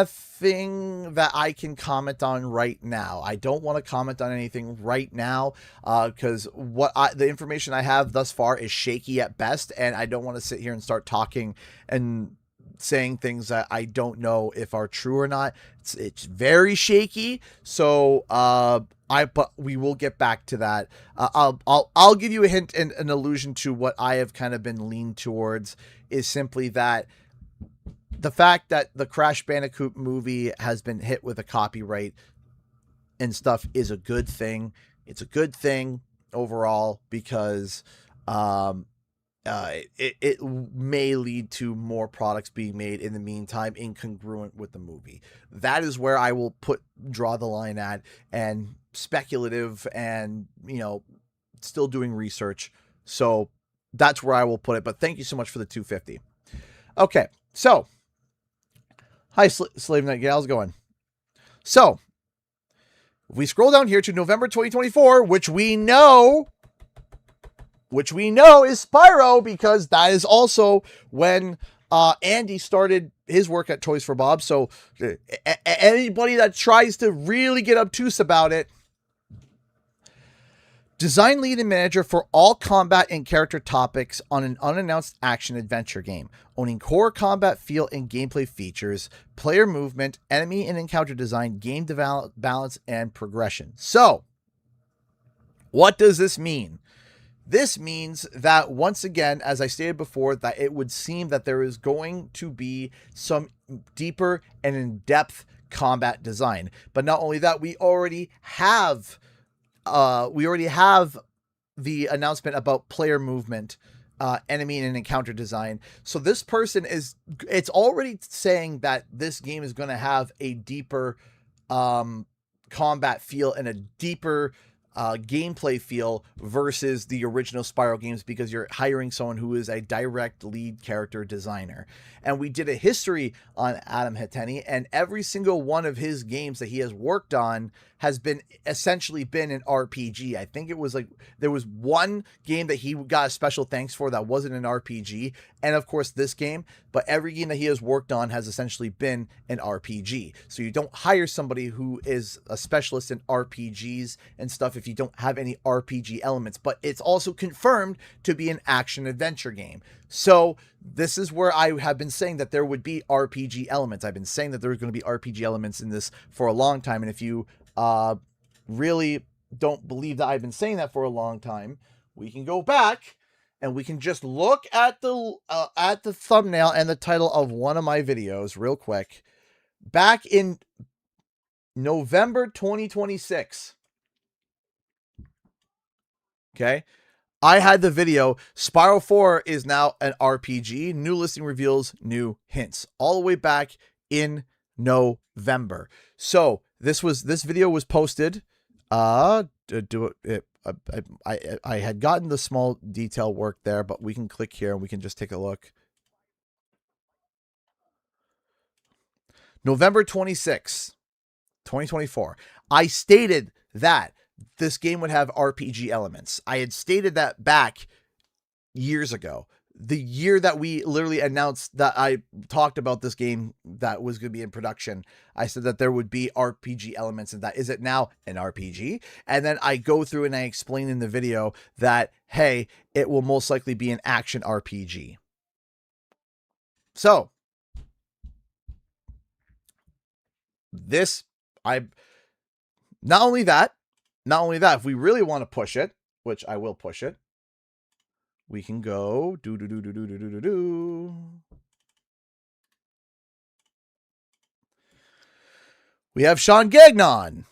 that I can comment on right now. I don't want to comment on anything right now because the information I have thus far is shaky at best, and I don't want to sit here and start talking and saying things that I don't know if are true or not. It's very shaky. So but we will get back to that. I'll give you a hint and an allusion to what I have kind of been leaned towards is simply that the fact that the Crash Bandicoot movie has been hit with a copyright and stuff is a good thing. It's a good thing overall because it may lead to more products being made in the meantime incongruent with the movie. That is where I will draw the line at, and speculative and, still doing research. So that's where I will put it. But thank you so much for the 250. Okay. So, hi, Slave Knight. How's it going? So, if we scroll down here to November 2024, which we know is Spyro, because that is also when Andy started his work at Toys for Bob. So, anybody that tries to really get obtuse about it, design, lead, and manager for all combat and character topics on an unannounced action-adventure game, owning core combat feel and gameplay features, player movement, enemy and encounter design, game balance, and progression. So, what does this mean? This means that, once again, as I stated before, that it would seem that there is going to be some deeper and in-depth combat design. But not only that, we already have the announcement about player movement, enemy and encounter design. So this person it's already saying that this game is going to have a deeper combat feel and a deeper gameplay feel versus the original Spyro games, because you're hiring someone who is a direct lead character designer. And we did a history on Adam Heteni, and every single one of his games that he has worked on has essentially been an RPG. I think it was like there was one game that he got a special thanks for that wasn't an RPG, and of course this game, but every game that he has worked on has essentially been an RPG. So you don't hire somebody who is a specialist in RPGs and stuff if you don't have any RPG elements, but it's also confirmed to be an action adventure game. So this is where I have been saying that there would be RPG elements. I've been saying that there's going to be RPG elements in this for a long time. And if you really don't believe that I've been saying that for a long time, we can go back and we can just look at the thumbnail and the title of one of my videos real quick. Back in November 2026. Okay. I had the video, Spyro 4 is now an RPG, new listing reveals new hints, all the way back in November. So this video was posted. I had gotten the small detail work there, but we can click here and we can just take a look. November 26, 2024. I stated that this game would have RPG elements. I had stated that back years ago. the year that we literally announced that I talked about this game that was going to be in production, I said that there would be RPG elements in that. Is it now an RPG? And then I go through and I explain in the video that, hey, it will most likely be an action RPG. So this, not only that, if we really want to push it, which I will push it, we can go We have Sean Gagnon.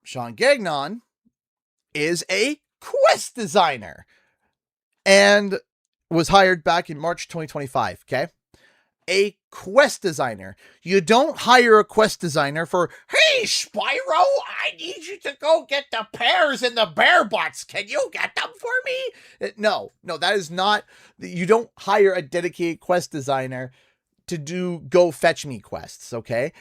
Sean Gagnon is a quest designer and was hired back in March 2025. Okay. A quest designer. You don't hire a quest designer for, hey, Spyro, I need you to go get the pears and the bear butts. Can you get them for me? No, that is not, you don't hire a dedicated quest designer to do go fetch me quests, okay?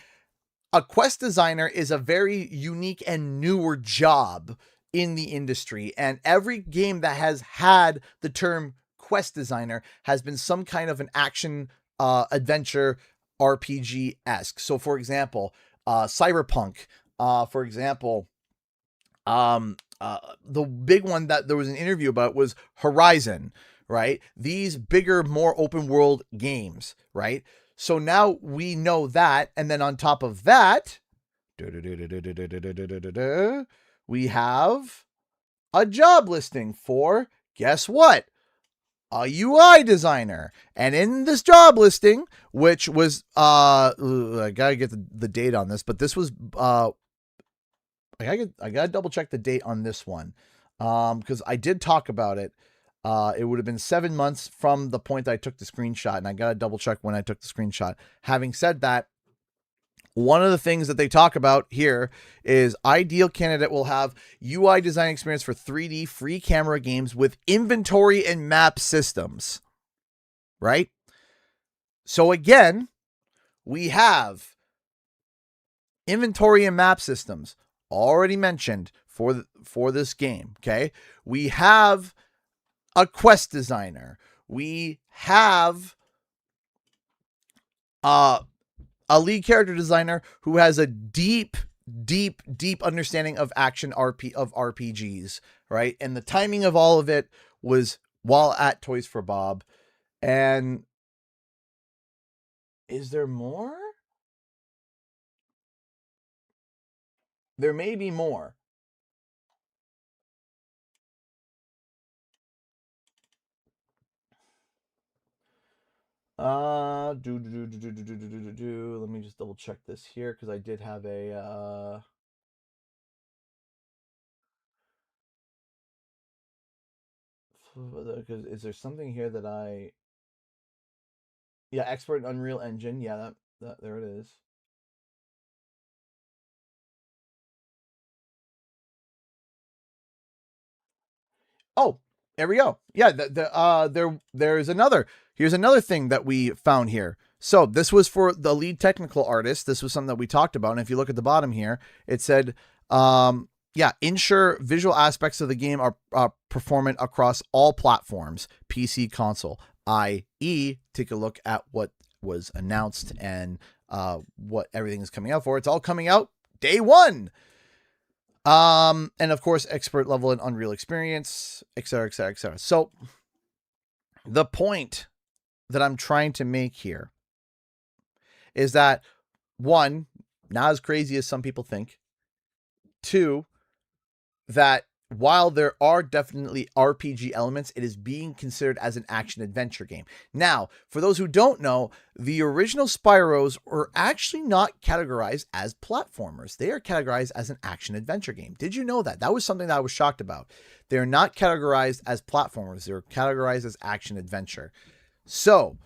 A quest designer is a very unique and newer job in the industry, and every game that has had the term quest designer has been some kind of an action adventure RPG-esque. So for example, Cyberpunk, for example, the big one that there was an interview about was Horizon, right? These bigger, more open world games, right? So now we know that, and then on top of that, we have a job listing for, guess what? A UI designer. And in this job listing, which was I gotta get the date on this, but this was I gotta double check the date on this one, because I did talk about it. It would have been 7 months from the point that I took the screenshot, and I gotta double check when I took the screenshot. Having said that, one of the things that they talk about here is ideal candidate will have UI design experience for 3D free camera games with inventory and map systems, right? So again, we have inventory and map systems already mentioned for this game, okay? We have a quest designer. We have a lead character designer who has a deep understanding of action RPGs, right? And the timing of all of it was while at Toys for Bob. And is there more? There may be more. Let me just double check this here, because I did have a because is there something here that expert in Unreal Engine, that there it is. Oh, there we go. Yeah, there's another. Here's another thing that we found here. So this was for the lead technical artist. This was something that we talked about. And if you look at the bottom here, it said, ensure visual aspects of the game are performant across all platforms, PC, console, i.e. take a look at what was announced and what everything is coming out for. It's all coming out day one. And of course, expert level in Unreal experience, etc., etc., etc. So the point that I'm trying to make here is that, one, not as crazy as some people think. Two, that while there are definitely RPG elements, it is being considered as an action adventure game. Now, for those who don't know, the original Spyros were actually not categorized as platformers. They are categorized as an action adventure game. Did you know that? That was something that I was shocked about. They're not categorized as platformers. They're categorized as action adventure. So,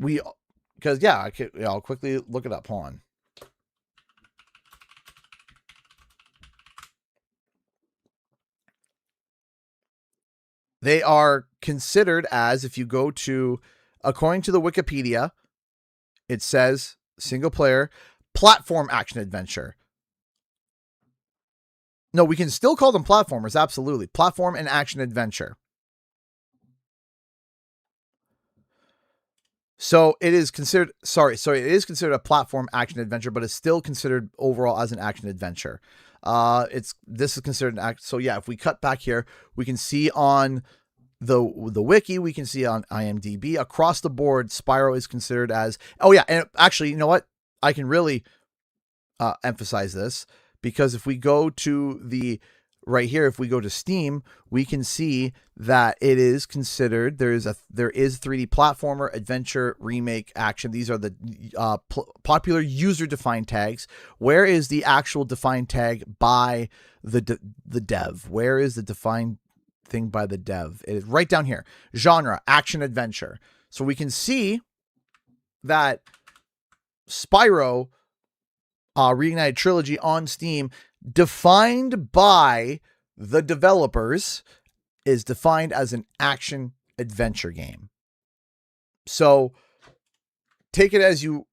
I'll quickly look it up. Hold on. They are considered as, if you go to, according to the Wikipedia, it says single player platform action adventure. No, we can still call them platformers. Absolutely. Platform and action adventure. So it is considered, so it is considered a platform action adventure, but it's still considered overall as an action adventure. This is considered an act. So yeah, if we cut back here, we can see on the wiki, we can see on IMDb across the board, Spyro is considered as, oh yeah. And actually, you know what? I can really emphasize this, because if we go to the right here, if we go to Steam, we can see that it is considered, there is 3D platformer, adventure, remake, action. These are the popular user defined tags. Where is the actual defined tag by the dev? Where is the defined thing by the dev? It is right down here. Genre, action adventure. So we can see that Spyro Reignited Trilogy on Steam, defined by the developers, is defined as an action adventure game. So take it as you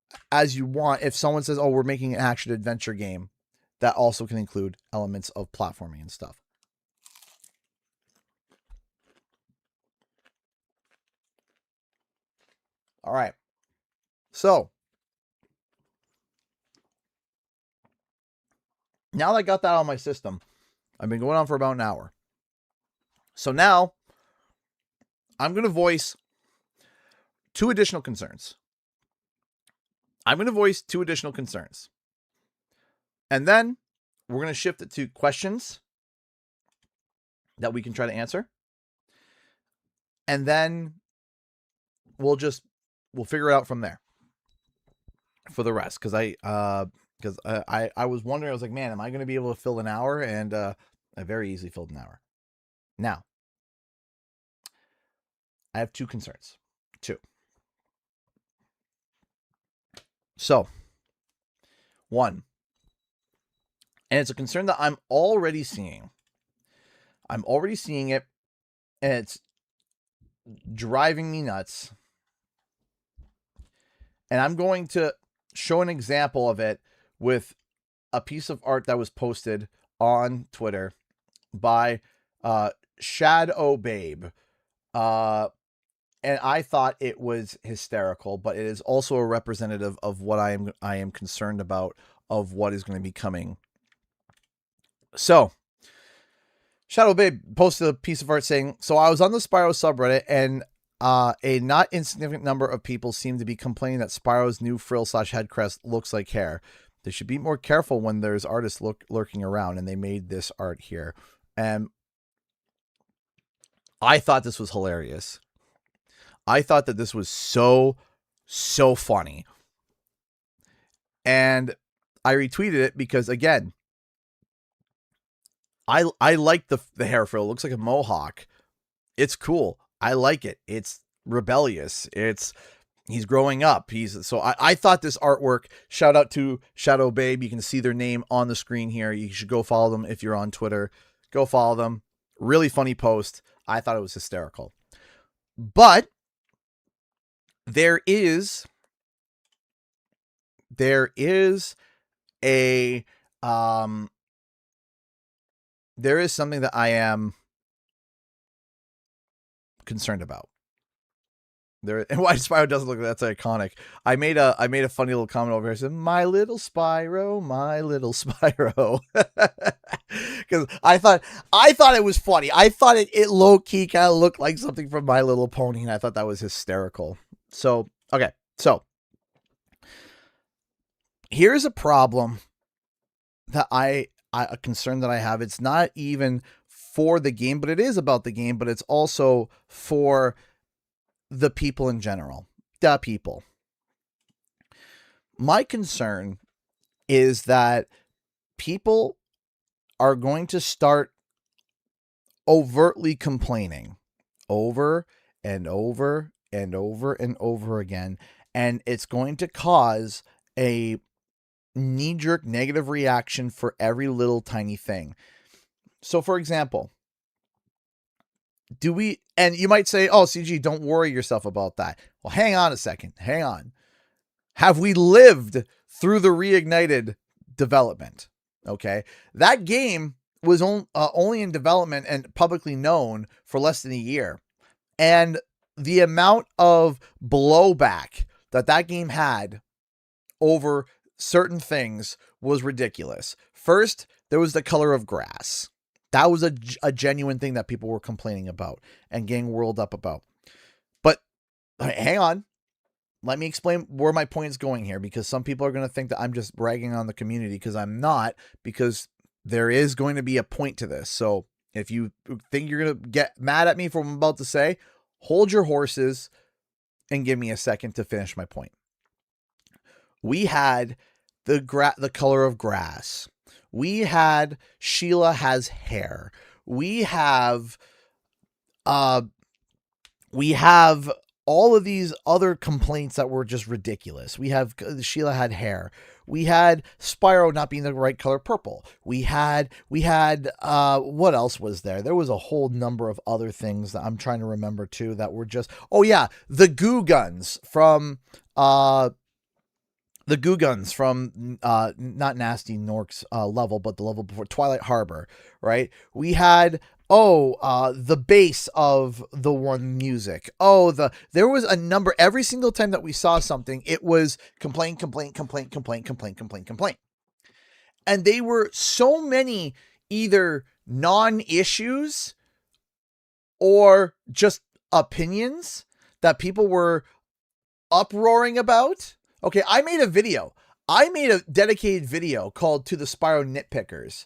want. If someone says, oh, we're making an action adventure game, that also can include elements of platforming and stuff. All right. So now that I got that on my system, I've been going on for about an hour. So now I'm going to voice two additional concerns. And then we're going to shift it to questions that we can try to answer. And then we'll figure it out from there for the rest. Cause I was wondering, I was like, man, am I going to be able to fill an hour? And I very easily filled an hour. Now, I have two concerns. So, one, and it's a concern that I'm already seeing. I'm already seeing it, and it's driving me nuts. And I'm going to show an example of it with a piece of art that was posted on Twitter by Shadow Babe. And I thought it was hysterical, but it is also a representative of what I am concerned about, of what is going to be coming. So, Shadow Babe posted a piece of art saying, so I was on the Spyro subreddit, and a not insignificant number of people seem to be complaining that Spyro's new frill/head crest looks like hair. They should be more careful when there's artists lurking around, and they made this art here. And I thought this was hilarious. I thought that this was so funny. And I retweeted it because, again, I like the hair frill. It looks like a mohawk. It's cool. I like it. It's rebellious. He's growing up. So I thought this artwork, shout out to Shadow Babe. You can see their name on the screen here. You should go follow them if you're on Twitter. Go follow them. Really funny post. I thought it was hysterical. But there is something that I am concerned about. And why Spyro doesn't look, that's iconic. I made a funny little comment over here. I said, my little Spyro. Because I thought it was funny. I thought it low key kind of looked like something from My Little Pony, and I thought that was hysterical. So, okay. So, here's a problem that a concern that I have. It's not even for the game, but it is about the game, but it's also for the people in general. The people. My concern is that people are going to start overtly complaining over and over and over and over again, and it's going to cause a knee-jerk negative reaction for every little tiny thing. So, for example, and you might say, oh, CG, don't worry yourself about that. Well, hang on a second. Hang on. Have we lived through the Reignited development? Okay. That game was only in development and publicly known for less than a year. And the amount of blowback that game had over certain things was ridiculous. First, there was the color of grass. That was a genuine thing that people were complaining about and getting whirled up about. But hang on. Let me explain where my point is going here, because some people are going to think that I'm just bragging on the community, because I'm not, because there is going to be a point to this. So if you think you're going to get mad at me for what I'm about to say, hold your horses and give me a second to finish my point. We had the color of grass. We had Sheila has hair. We have all of these other complaints that were just ridiculous. We have Sheila had hair. We had Spyro not being the right color purple. We had what else was there? There was a whole number of other things that I'm trying to remember too that were just, oh yeah, the goo guns from not Nasty Nork's level, but the level before, Twilight Harbor, right? We had the bass of the one music. There was a number, every single time that we saw something, it was complaint. And they were so many either non-issues or just opinions that people were uproaring about. Okay, I made a dedicated video called To the Spyro Nitpickers.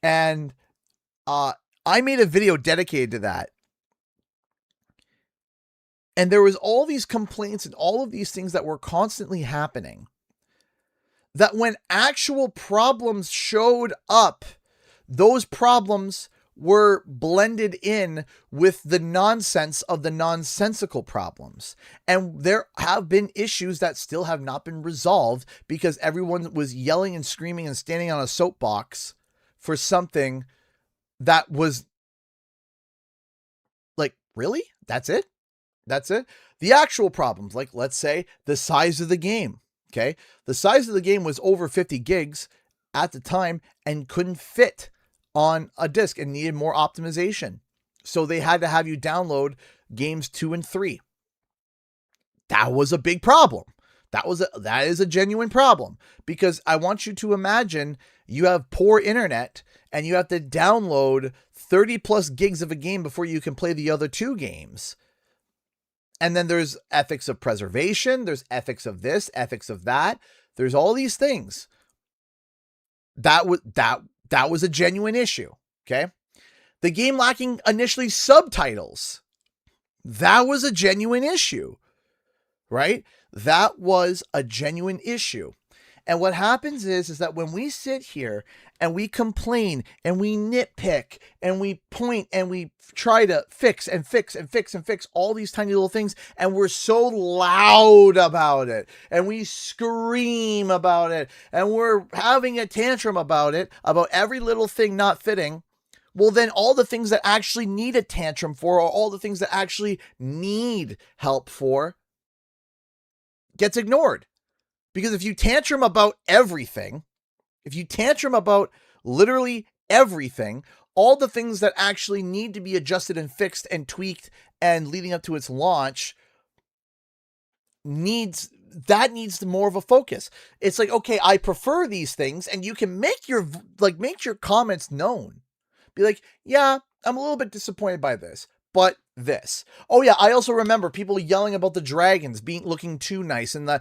And I made a video dedicated to that. And there was all these complaints and all of these things that were constantly happening, that when actual problems showed up, those problems were blended in with the nonsense of the nonsensical problems. And there have been issues that still have not been resolved because everyone was yelling and screaming and standing on a soapbox for something that was like, really? That's it? The actual problems, like, let's say the size of the game. Okay. The size of the game was over 50 gigs at the time and couldn't fit on a disc and needed more optimization. So they had to have you download games 2 and 3. That was a big problem. That is a genuine problem, because I want you to imagine you have poor internet and you have to download 30 plus gigs of a game before you can play the other 2 games. And then there's ethics of preservation. There's ethics of this, ethics of that. There's all these things. That was a genuine issue. Okay. The game lacking initially subtitles. That was a genuine issue, right? That was a genuine issue. And what happens is that when we sit here and we complain and we nitpick and we point and we try to fix all these tiny little things, and we're so loud about it and we scream about it and we're having a tantrum about it, about every little thing not fitting, well, then all the things that actually need a tantrum for, or all the things that actually need help for, gets ignored. Because if you tantrum about everything, if you tantrum about literally everything, all the things that actually need to be adjusted and fixed and tweaked and leading up to its launch needs more of a focus. It's like, okay, I prefer these things, and you can make your comments known. Be like, yeah, I'm a little bit disappointed by this, but this. Oh yeah, I also remember people yelling about the dragons looking too nice, and the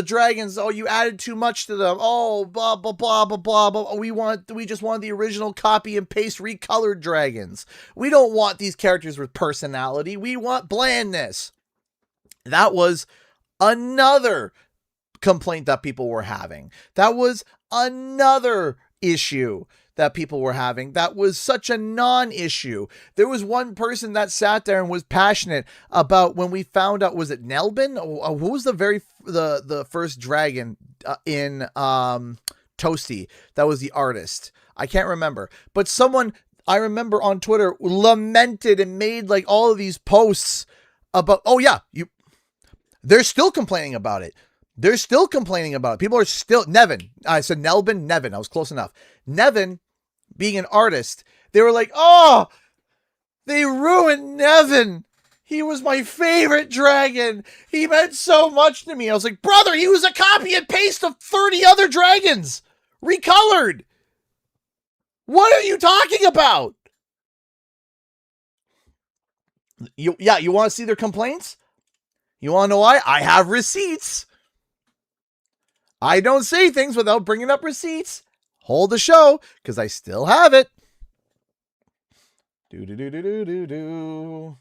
dragons, you added too much to them. Oh, blah blah blah blah blah blah. We just want the original copy and paste recolored dragons. We don't want these characters with personality. We want blandness. That was another complaint that people were having. That was another issue that people were having. That was such a non-issue. There was one person that sat there and was passionate about when we found out, was it Nelbin? Who was the first dragon in Toasty? That was the artist. I can't remember. But someone, I remember on Twitter, lamented and made like all of these posts about, they're still complaining about it. People are still, Nevin. I said Nelbin, Nevin. I was close enough. Nevin, being an artist, they were like, oh, they ruined Nevin. He was my favorite dragon. He meant so much to me. I was like, brother, he was a copy and paste of 30 other dragons. Recolored. What are you talking about? You want to see their complaints? You want to know why? I have receipts. I don't say things without bringing up receipts. Hold the show, because I still have it. Do.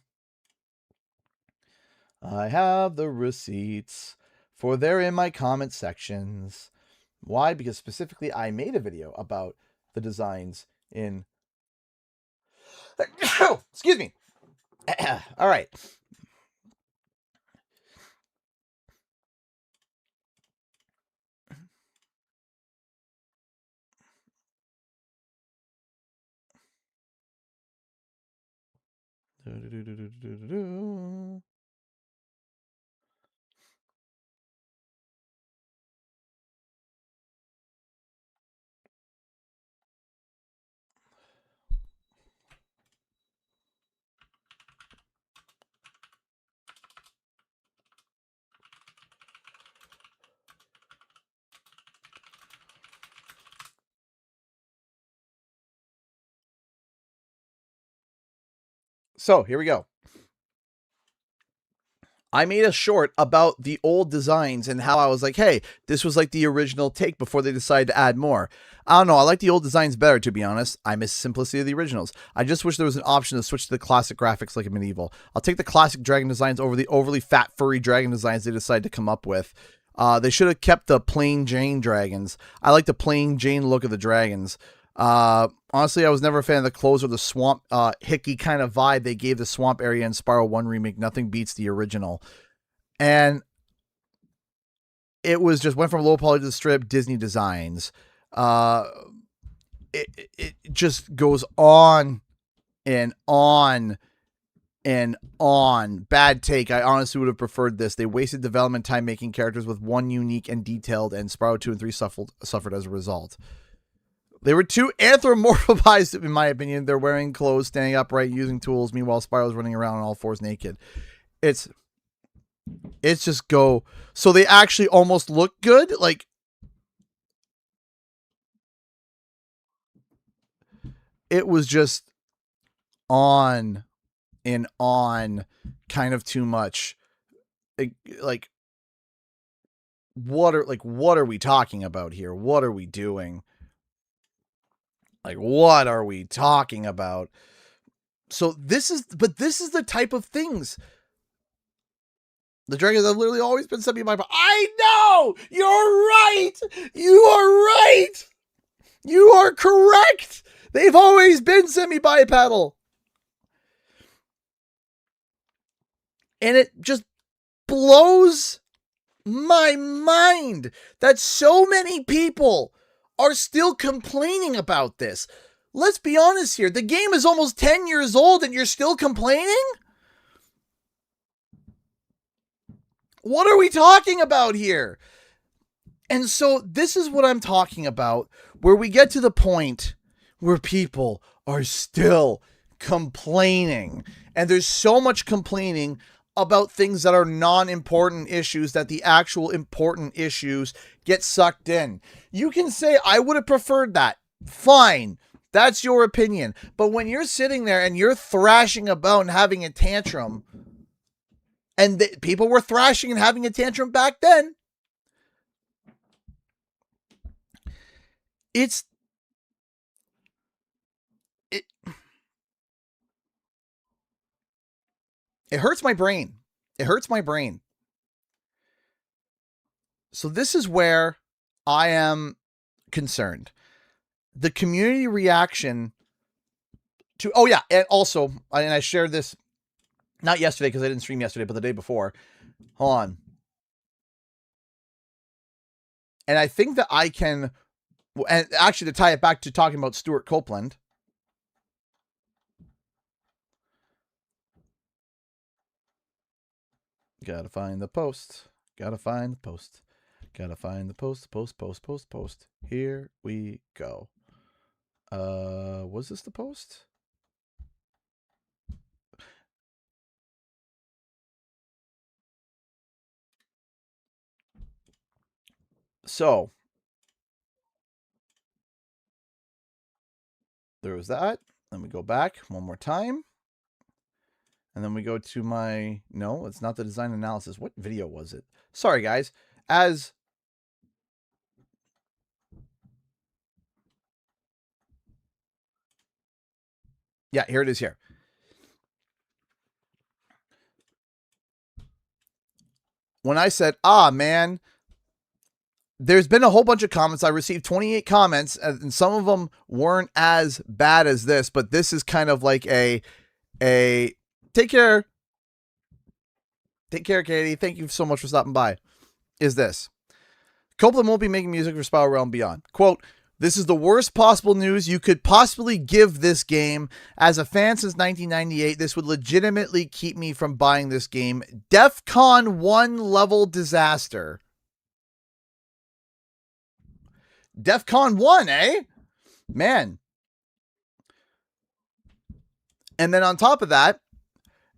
I have the receipts, for they're in my comment sections. Why? Because specifically I made a video about the designs in... Excuse me. All right. So here we go. I made a short about the old designs and how I was like, hey, this was like the original take before they decided to add more. I don't know. I like the old designs better, to be honest. I miss simplicity of the originals. I just wish there was an option to switch to the classic graphics like a medieval. I'll take the classic dragon designs over the overly fat, furry dragon designs they decided to come up with. They should have kept the plain Jane dragons. I like the plain Jane look of the dragons. Honestly, I was never a fan of the clothes or the swamp, hickey kind of vibe they gave the swamp area in Spyro 1 remake. Nothing beats the original. And it was just went from low poly to the strip Disney designs. It just goes on and on and on. Bad take. I honestly would have preferred this. They wasted development time making characters with one unique and detailed, and Spyro 2 and 3 suffered as a result. They were too anthropomorphized, in my opinion. They're wearing clothes, standing upright, using tools. Meanwhile, Spyro's running around on all fours naked. It's just go. So they actually almost look good. Like, it was just on and on, kind of too much. Like, what are we talking about here? What are we doing? Like, what are we talking about? So this is the type of things. The dragons have literally always been semi-bipedal. I know! You're right! You are right! You are correct! They've always been semi-bipedal. And it just blows my mind that so many people are still complaining about this. Let's be honest here. The game is almost 10 years old and you're still complaining? What are we talking about here? And so this is what I'm talking about, where we get to the point where people are still complaining. And there's so much complaining about things that are non-important issues that the actual important issues get sucked in. You can say, I would have preferred that. Fine. That's your opinion. But when you're sitting there and you're thrashing about and having a tantrum, and people were thrashing and having a tantrum back then, it hurts my brain. It hurts my brain. So this is where I am concerned. The community reaction to, oh yeah, and also, and I shared this, not yesterday because I didn't stream yesterday, but the day before. Hold on. And I think that I can, and actually to tie it back to talking about Stuart Copeland, gotta find the post. Gotta find the post. Gotta find the post. Post. Here we go. Was this the post? So there was that. Then we go back one more time. And then we go to my, no, it's not the design analysis. What video was it? Sorry, guys. Yeah, here it is here. When I said, man, there's been a whole bunch of comments. I received 28 comments, and some of them weren't as bad as this, but this is kind of like a take care. Take care, Katie. Thank you so much for stopping by. Is this. Copeland won't be making music for Spyro Realm Beyond. Quote, this is the worst possible news you could possibly give this game. As a fan since 1998, this would legitimately keep me from buying this game. DEFCON 1 level disaster. DEFCON 1, eh? Man. And then on top of that,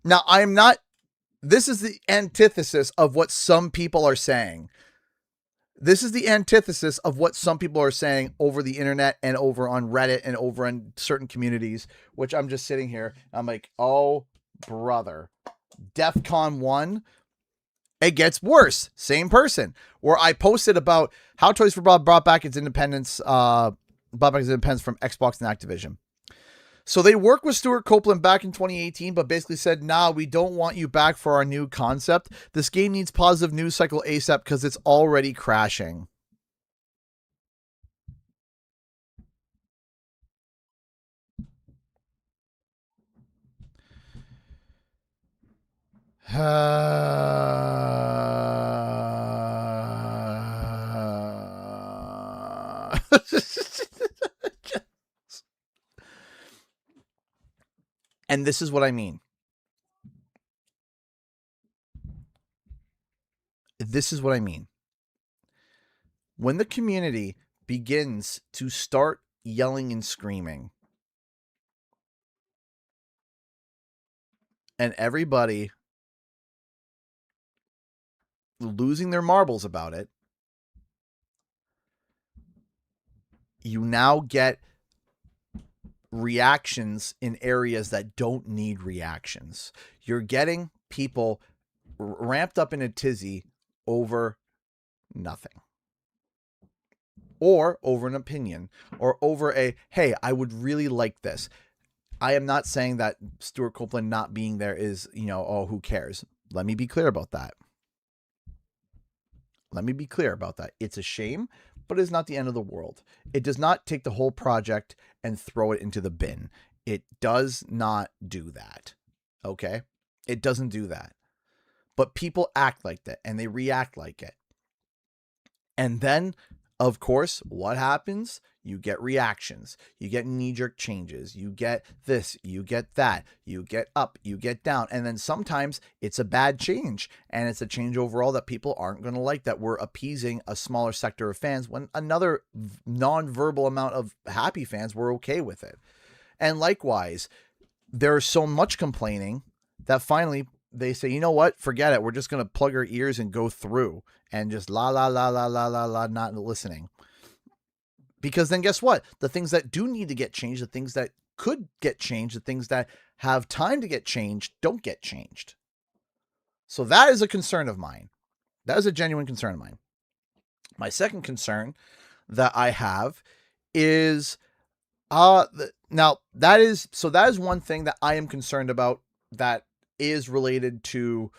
now this is the antithesis of what some people are saying. This is the antithesis of what some people are saying over the internet and over on Reddit and over in certain communities, which I'm just sitting here. I'm like, oh, brother. DEFCON 1, it gets worse. Same person. Where I posted about how Toys for Bob brought back its independence, from Xbox and Activision. So they worked with Stuart Copeland back in 2018, but basically said, nah, we don't want you back for our new concept. This game needs positive news cycle ASAP because it's already crashing. And this is what I mean. This is what I mean. When the community begins to start yelling and screaming, and everybody losing their marbles about it, you now get reactions in areas that don't need reactions. You're getting people ramped up in a tizzy over nothing, or over an opinion, or over a, hey, I would really like this. I am not saying that Stuart Copeland not being there is, oh, who cares? Let me be clear about that. It's a shame, but it's not the end of the world. It does not take the whole project and throw it into the bin. It does not do that. Okay? It doesn't do that. But people act like that and they react like it. And then, of course, what happens? You get reactions. You get knee-jerk changes. You get this. You get that. You get up. You get down. And then sometimes it's a bad change. And it's a change overall that people aren't going to like, that we're appeasing a smaller sector of fans when another non-verbal amount of happy fans were okay with it. And likewise, there's so much complaining that finally they say, you know what? Forget it. We're just going to plug our ears and go through and just la, la, la, la, la, la, la, not listening. Because then guess what? The things that do need to get changed, the things that could get changed, the things that have time to get changed, don't get changed. So that is a concern of mine. That is a genuine concern of mine. My second concern that I have is, now that is one thing that I am concerned about that is related to,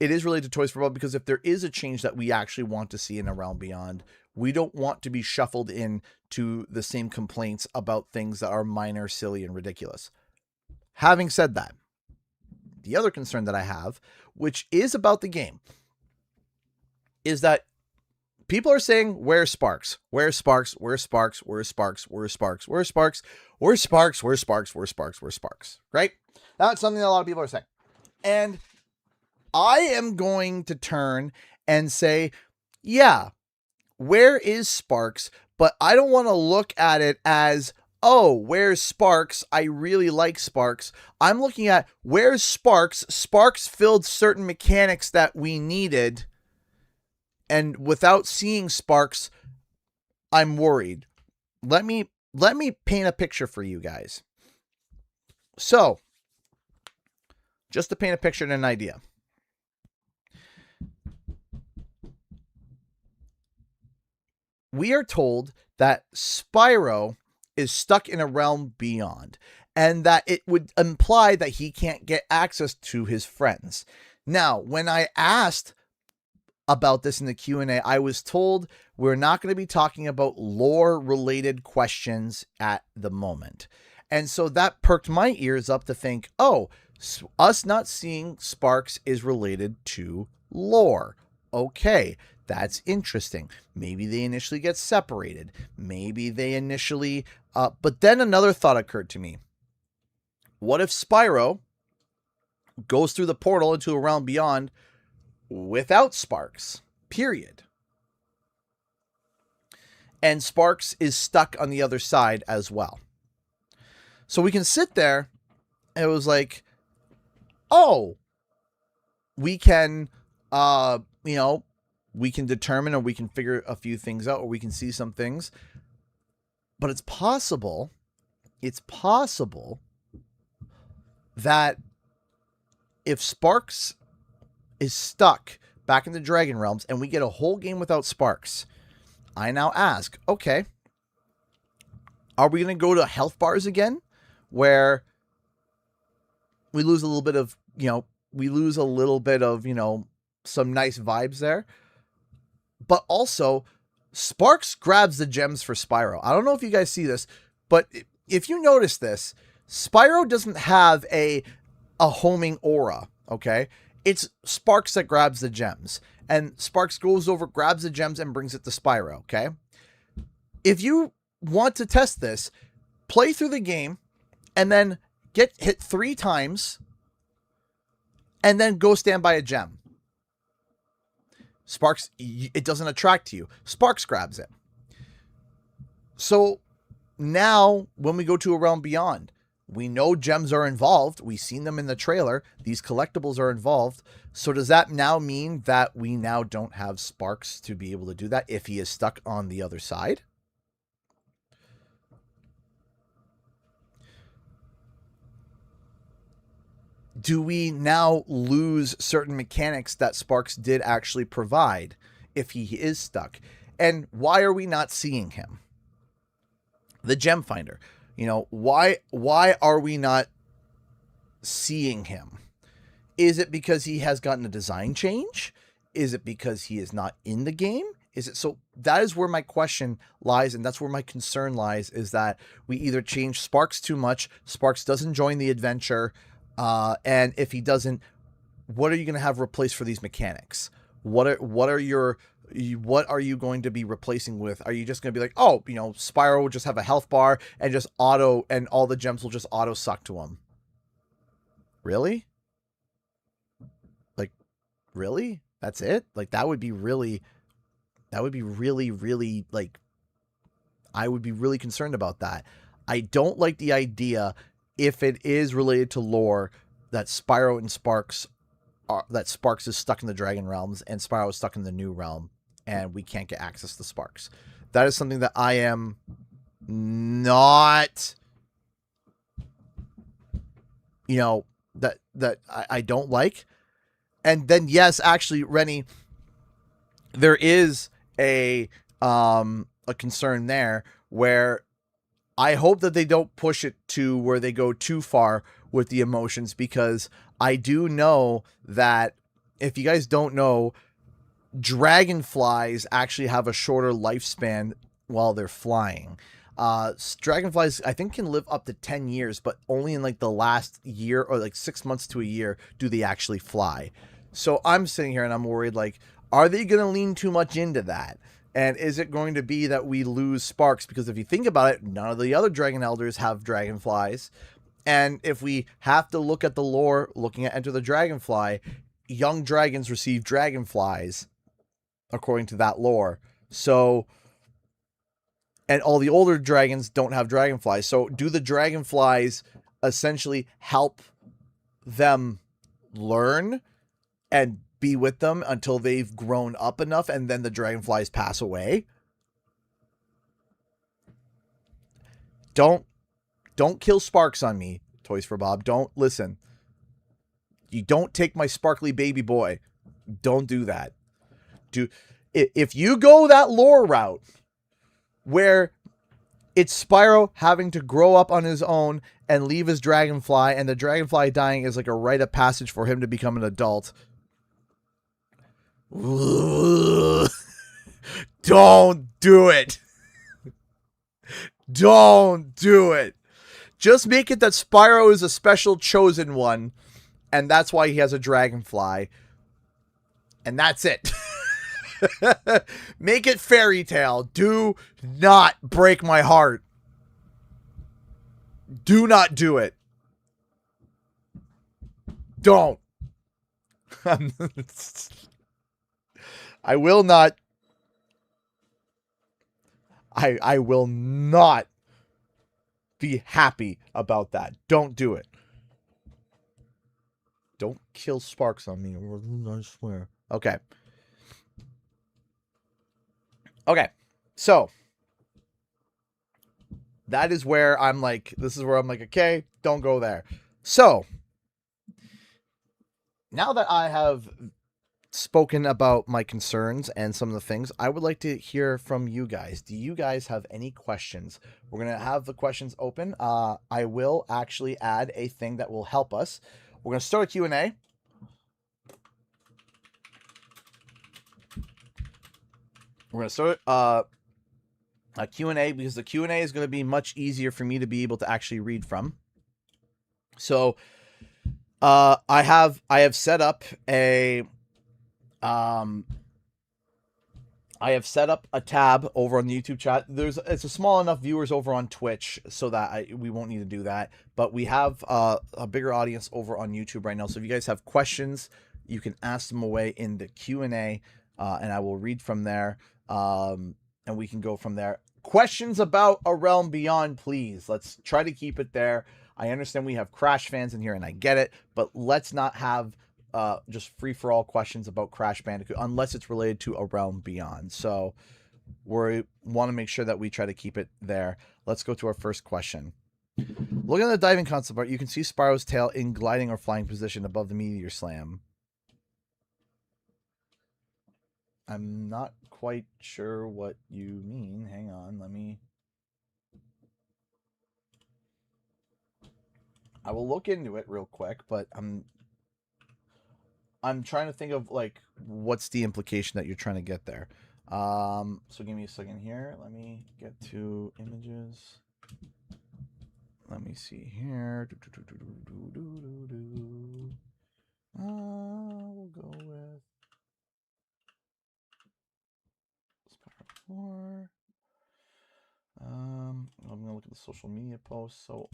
Toys for Bob, because if there is a change that we actually want to see in A Realm Beyond, we don't want to be shuffled in to the same complaints about things that are minor, silly, and ridiculous. Having said that, the other concern that I have, which is about the game, is that people are saying, where's Sparks? Where's Sparks? Where's Sparks? Where's Sparks? Where's Sparks? Where's Sparks? Where's Sparks? Where's Sparks? Where's Sparks? Where's Sparks? Right? That's something that a lot of people are saying. And I am going to turn and say, yeah, where is Sparks? But I don't want to look at it as, oh, where's Sparks? I really like Sparks. I'm looking at, where's Sparks? Sparks filled certain mechanics that we needed. And without seeing Sparks, I'm worried. Let me paint a picture for you guys. So, just to paint a picture and an idea. We are told that Spyro is stuck in a realm beyond, and that it would imply that he can't get access to his friends. Now, when I asked about this in the Q&A, I was told we're not going to be talking about lore-related questions at the moment. And so that perked my ears up to think, oh, us not seeing Sparks is related to lore. Okay, that's interesting. Maybe they initially get separated. Maybe they initially... but then another thought occurred to me. What if Spyro goes through the portal into a realm beyond without Sparks, period? And Sparks is stuck on the other side as well. So we can sit there and it was like, oh, we can, we can determine or we can figure a few things out or we can see some things. But it's possible that if Sparks is stuck back in the Dragon Realms and we get a whole game without Sparks, I now ask, okay, are we going to go to health bars again where we lose a little bit of, some nice vibes there? But also, Sparks grabs the gems for Spyro. I don't know if you guys see this, but if you notice this, Spyro doesn't have a homing aura, okay? It's Sparks that grabs the gems. And Sparks goes over, grabs the gems, and brings it to Spyro, okay? If you want to test this, play through the game, and then get hit 3 times, and then go stand by a gem. Sparks, it doesn't attract to you. Sparks grabs it. So now, when we go to a realm beyond, we know gems are involved. We've seen them in the trailer. These collectibles are involved. So does that now mean that we now don't have Sparks to be able to do that if he is stuck on the other side? Do we now lose certain mechanics that Sparks did actually provide if he is stuck? And why are we not seeing him? The Gem Finder. Why are we not seeing him? Is it because he has gotten a design change? Is it because he is not in the game? So that is where my question lies, and that's where my concern lies, is that we either change Sparks too much, Sparks doesn't join the adventure, and if he doesn't, what are you going to have replaced for these mechanics? What are you going to be replacing with? Are you just going to be like, oh, Spyro will just have a health bar and just and all the gems will just auto suck to him? Really? Really? That's it? That would be really, like, I would be really concerned about that. I don't like the idea, if it is related to lore, that Spyro and Sparks that Sparks is stuck in the Dragon Realms and Spyro is stuck in the new realm and we can't get access to Sparks. That is something that I am not, that I don't like. And then, yes, actually, Rennie, there is a concern there where I hope that they don't push it to where they go too far with the emotions, because I do know that, if you guys don't know, dragonflies actually have a shorter lifespan while they're flying. Dragonflies, I think, can live up to 10 years, but only in the last year or 6 months to a year do they actually fly. So I'm sitting here and I'm worried, are they going to lean too much into that? And is it going to be that we lose Sparks? Because if you think about it, none of the other Dragon Elders have dragonflies. And if we have to look at the lore, looking at Enter the Dragonfly, young dragons receive dragonflies, according to that lore. So, and all the older dragons don't have dragonflies. So do the dragonflies essentially help them learn and be with them until they've grown up enough, and then the dragonflies pass away? Don't kill Sparks on me, Toys for Bob. Don't listen. You don't take my sparkly baby boy. Don't do that. If you go that lore route where it's Spyro having to grow up on his own and leave his dragonfly, and the dragonfly dying is like a rite of passage for him to become an adult. Don't do it. Don't do it. Just make it that Spyro is a special chosen one, and that's why he has a dragonfly. And that's it. Make it fairy tale. Do not break my heart. Do not do it. Don't. I will not. I will not be happy about that. Don't do it. Don't kill Sparks on me. I swear. Okay. Okay. So that is where I'm like, this is where I'm like, okay, don't go there. So now that I have spoken about my concerns and some of the things, I would like to hear from you guys. Do you guys have any questions? We're going to have the questions open. I will actually add a thing that will help us. We're going to start a Q&A. We're going to start a Q&A because the Q&A is going to be much easier for me to be able to actually read from. So I have set up a tab over on the YouTube chat. It's a small enough viewers over on Twitch so that we won't need to do that. But we have a bigger audience over on YouTube right now. So if you guys have questions, you can ask them away in the Q&A, and I will read from there. And we can go from there. Questions about A Realm Beyond, please. Let's try to keep it there. I understand we have Crash fans in here, and I get it. But let's not have just free-for-all questions about Crash Bandicoot unless it's related to A Realm Beyond. So we want to make sure that we try to keep it there. Let's go to our first question. Looking at the diving concept art, you can see Spyro's tail in gliding or flying position above the meteor slam. I'm not quite sure what you mean. Hang on, I will look into it real quick, but I'm trying to think of like what's the implication that you're trying to get there. So give me a second here. Let me get to images. Let me see here. We'll go with Spyro 4. I'm gonna look at the social media posts. So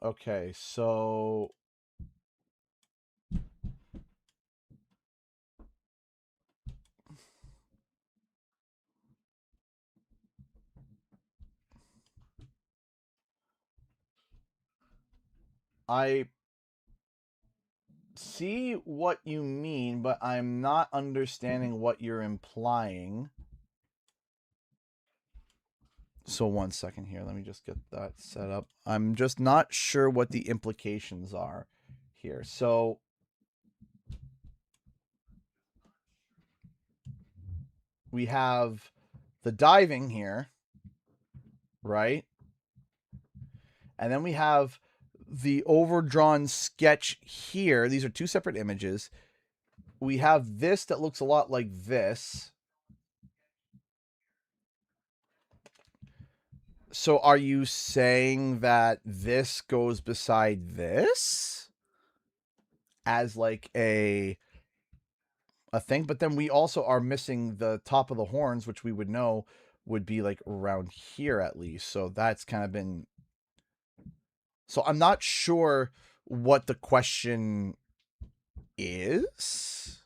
okay, so I see what you mean, but I'm not understanding what you're implying. So 1 second here. Let me just get that set up. I'm just not sure what the implications are here. So we have the diving here, right? And then we have the overdrawn sketch here. These are two separate images. We have this that looks a lot like this. So are you saying that this goes beside this as like a thing? But then we also are missing the top of the horns, which we would know would be like around here at least. So that's kind of been... So I'm not sure what the question is.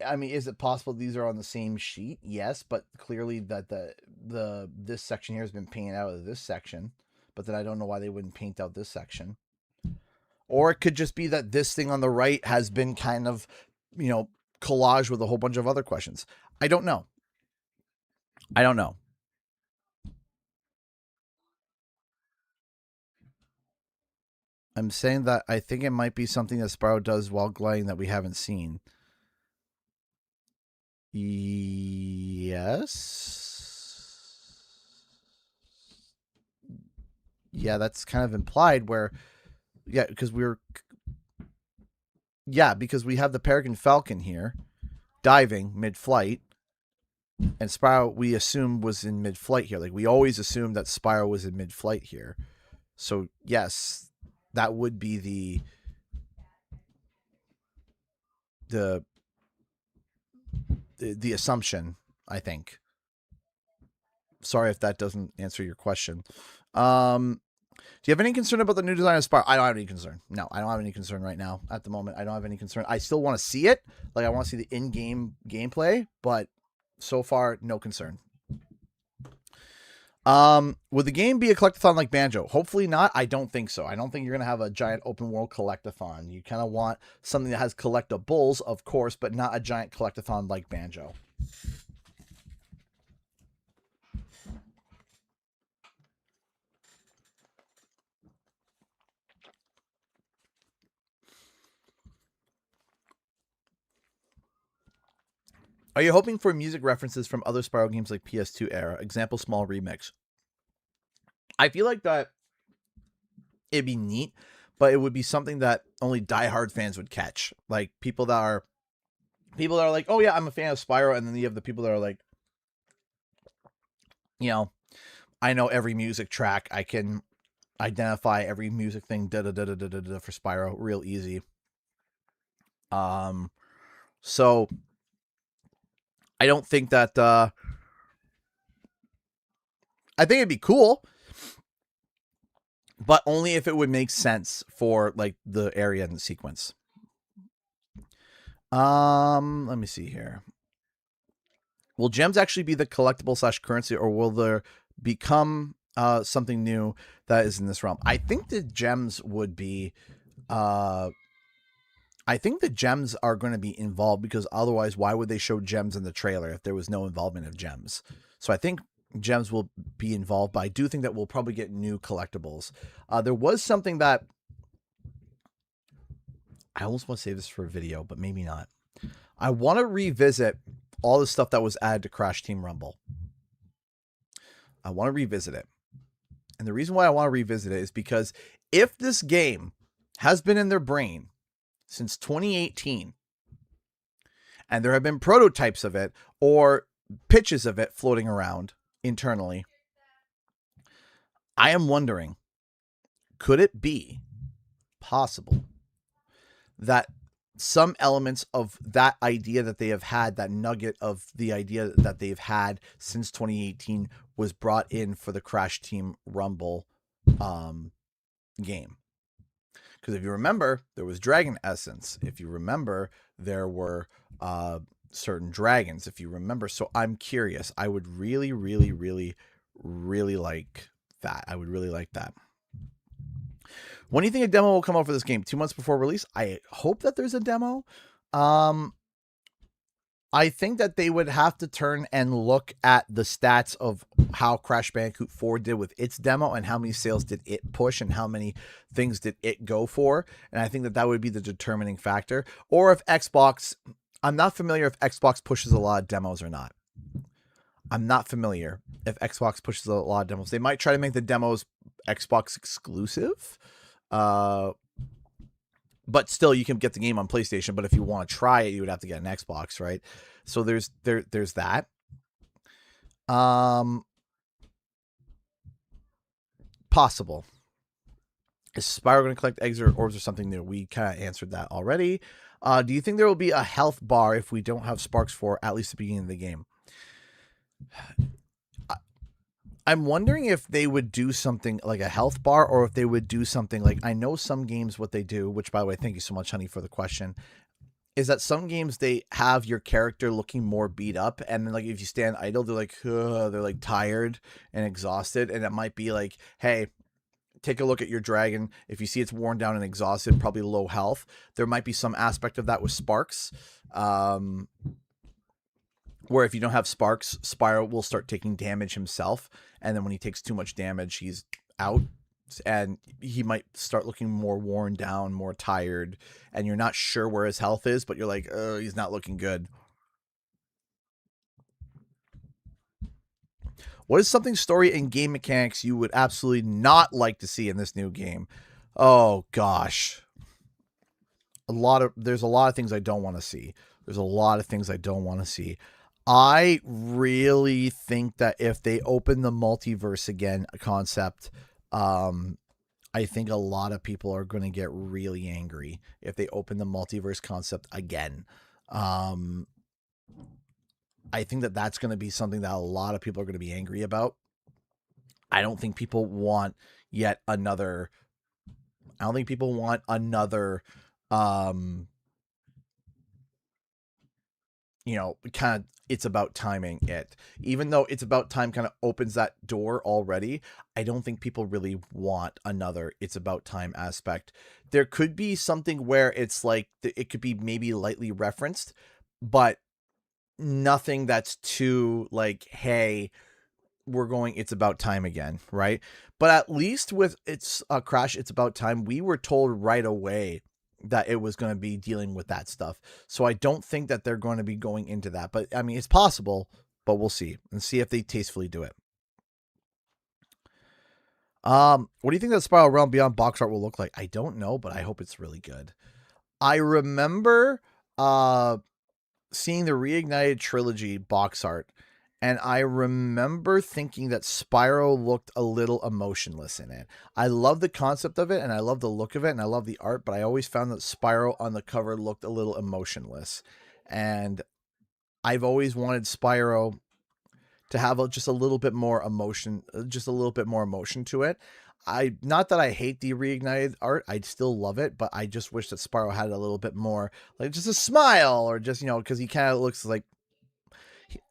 I mean, is it possible these are on the same sheet? Yes, but clearly that this section here has been painted out of this section. But then I don't know why they wouldn't paint out this section. Or it could just be that this thing on the right has been kind of, you know, collaged with a whole bunch of other questions. I don't know. I don't know. I'm saying that I think it might be something that Spyro does while gliding that we haven't seen. Yes. Yeah, that's kind of implied where, yeah, because we have the Peregrine Falcon here diving mid-flight, and Spyro we assume was in mid-flight here. Like we always assume that Spyro was in mid-flight here. So yes, that would be the assumption, I think. Sorry if that doesn't answer your question. Do you have any concern about the new design of Spyro? I don't have any concern. No, I don't have any concern right now. At the moment, I don't have any concern. I still want to see it. Like, I want to see the in-game gameplay, but so far, no concern. Would the game be a collectathon like Banjo? Hopefully not. I don't think so. I don't think you're going to have a giant open world collectathon. You kind of want something that has collectibles, of course, but not a giant collectathon like Banjo. Are you hoping for music references from other Spyro games like PS2 era? Example, small remix. I feel like that it'd be neat, but it would be something that only diehard fans would catch. Like people that are like, oh yeah, I'm a fan of Spyro, and then you have the people that are like, you know, I know every music track. I can identify every music thing for Spyro real easy. So I don't think that I think it'd be cool, but only if it would make sense for like the area and the sequence. Let me see here. Will gems actually be the collectible / currency, or will there become something new that is in this realm? I think the gems would be I think the gems are going to be involved, because otherwise why would they show gems in the trailer if there was no involvement of gems? So I think gems will be involved, but I do think that we'll probably get new collectibles. There was something that I almost want to save this for a video, but maybe not. I want to revisit all the stuff that was added to Crash Team Rumble. I want to revisit it. And the reason why I want to revisit it is because if this game has been in their brain since 2018, and there have been prototypes of it or pitches of it floating around internally, I am wondering, could it be possible that some elements of that idea that they have had, that nugget of the idea that they've had since 2018, was brought in for the Crash Team Rumble game? Because if you remember, there was Dragon Essence. If you remember, there were certain dragons. If you remember, so I'm curious. I would really, really, really, really like that. I would really like that. When do you think a demo will come out for this game? 2 months before release? I hope that there's a demo. I think that they would have to turn and look at the stats of how Crash Bandicoot 4 did with its demo, and how many sales did it push, and how many things did it go for. And I think that that would be the determining factor. Or if Xbox, I'm not familiar if Xbox pushes a lot of demos or not. I'm not familiar if Xbox pushes a lot of demos. They might try to make the demos Xbox exclusive. But still, you can get the game on PlayStation. But if you want to try it, you would have to get an Xbox, right? So there's that. Possible. Is Spyro going to collect eggs or orbs or something new? We kind of answered that already. Do you think there will be a health bar if we don't have Sparks for at least the beginning of the game? I'm wondering if they would do something like a health bar, or if they would do something like, I know some games what they do, which by the way, thank you so much, honey, for the question, is that some games they have your character looking more beat up, and then like if you stand idle, they're like tired and exhausted, and it might be like, hey, take a look at your dragon. If you see it's worn down and exhausted, probably low health. There might be some aspect of that with sparks. Where if you don't have sparks, Spyro will start taking damage himself, and then when he takes too much damage, he's out, and he might start looking more worn down, more tired, and you're not sure where his health is, but you're like, oh, he's not looking good. What is something story and game mechanics you would absolutely not like to see in this new game? Oh gosh. There's a lot of things I don't want to see. I really think that if they open the multiverse again concept, I think a lot of people are going to get really angry if they open the multiverse concept again. I think that that's going to be something that a lot of people are going to be angry about. I don't think people want another kind of it's about timing it. Even though it's about time kind of opens that door already, I don't think people really want another it's about time aspect. There could be something where it's like it could be maybe lightly referenced, but nothing that's too like, hey, it's about time again, right? But at least with Crash, it's about time, we were told right away that it was going to be dealing with that stuff. So I don't think that they're going to be going into that. But I mean, it's possible, but we'll see if they tastefully do it. What do you think that Spiral Realm Beyond box art will look like? I don't know, but I hope it's really good. I remember seeing the Reignited Trilogy box art, and I remember thinking that Spyro looked a little emotionless in it. I love the concept of it, and I love the look of it, and I love the art, but I always found that Spyro on the cover looked a little emotionless. And I've always wanted Spyro to have just a little bit more emotion to it. Not that I hate the Reignited art, I still love it, but I just wish that Spyro had a little bit more, like just a smile, or just, because he kind of looks like,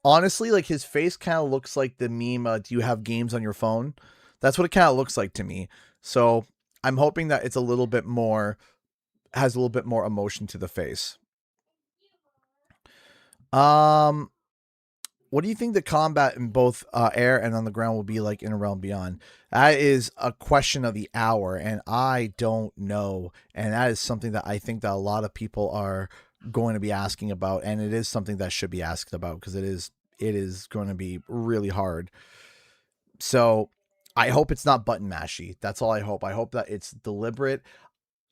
honestly, like his face kind of looks like the meme, do you have games on your phone? That's what it kind of looks like to me. So I'm hoping that it's has a little bit more emotion to the face. What do you think the combat in both air and on the ground will be like in A Realm Beyond? That is a question of the hour, and I don't know. And that is something that I think that a lot of people are going to be asking about, and it is something that should be asked about, because it is going to be really hard. So I hope it's not button mashy. That's all I hope. I hope that it's deliberate.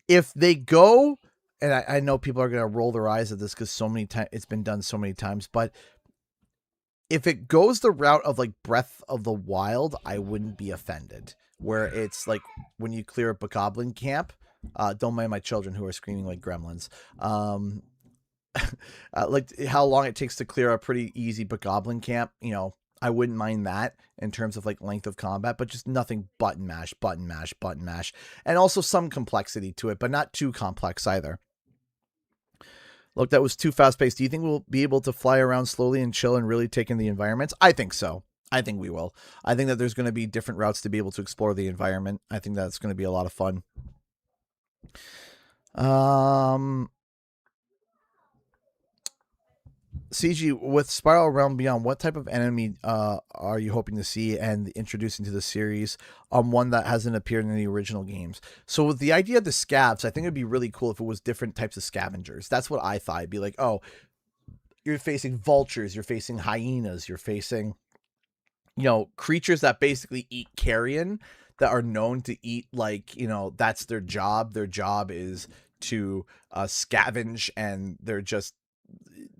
If they go, and I know people are going to roll their eyes at this because it's been done so many times, but if it goes the route of like Breath of the Wild, I wouldn't be offended. Where it's like when you clear up a goblin camp, don't mind my children who are screaming like gremlins. Like how long it takes to clear a pretty easy goblin camp, I wouldn't mind that in terms of like length of combat, but just nothing button mash, and also some complexity to it, but not too complex either. Look, that was too fast paced. Do you think we'll be able to fly around slowly and chill and really take in the environments? I think so. I think we will. I think that there's going to be different routes to be able to explore the environment. I think that's going to be a lot of fun. CG, with Spiral Realm Beyond, what type of enemy are you hoping to see and introduce into the series on one that hasn't appeared in the original games? So with the idea of the scavs, I think it'd be really cool if it was different types of scavengers. That's what I thought. It'd be like, oh, you're facing vultures, you're facing hyenas, you're facing, creatures that basically eat carrion, that are known to eat, like, that's their job. Their job is to scavenge, and they're just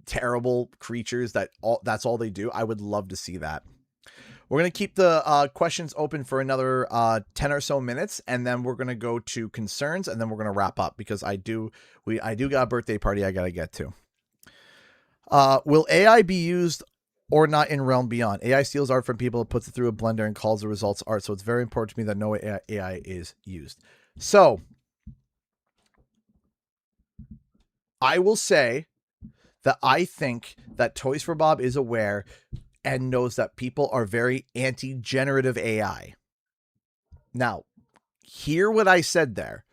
terrible creatures that's all they do. I would love to see that. We're going to keep the questions open for another 10 or so minutes, and then we're going to go to concerns, and then we're going to wrap up, because I do got a birthday party I got to get to. Will AI be used or not in Realm Beyond? AI steals art from people, puts it through a blender, and calls the results art, so it's very important to me that no AI is used. So I will say that I think that Toys for Bob is aware and knows that people are very anti-generative AI. Now, hear what I said there.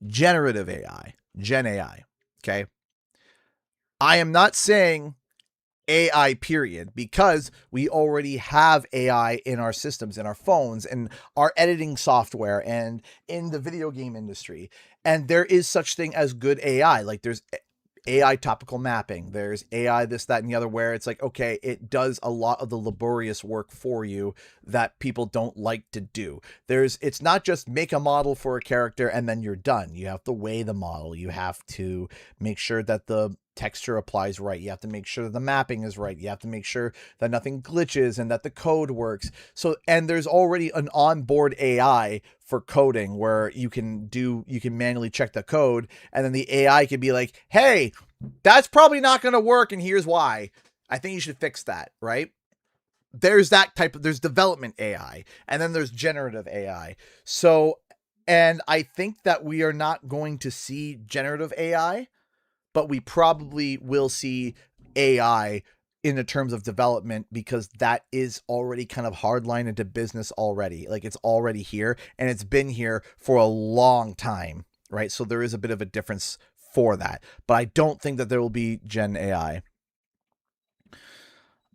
Generative AI, Gen AI, okay? I am not saying AI period, because we already have AI in our systems, in our phones, and our editing software, and in the video game industry. And there is such thing as good AI. Like there's AI topical mapping, there's AI this, that, and the other, where it's like, okay, it does a lot of the laborious work for you that people don't like to do. It's not just make a model for a character and then you're done. You have to weigh the model. You have to make sure that the texture applies right. You have to make sure that the mapping is right. You have to make sure that nothing glitches and that the code works. So, and there's already an onboard AI for coding where you can manually check the code, and then the AI can be like, hey, that's probably not going to work, and here's why. I think you should fix that, right? There's there's development AI, and then there's generative AI. So, and I think that we are not going to see generative AI, but we probably will see AI in the terms of development, because that is already kind of hardline into business already. Like it's already here, and it's been here for a long time, right? So there is a bit of a difference for that, but I don't think that there will be Gen AI.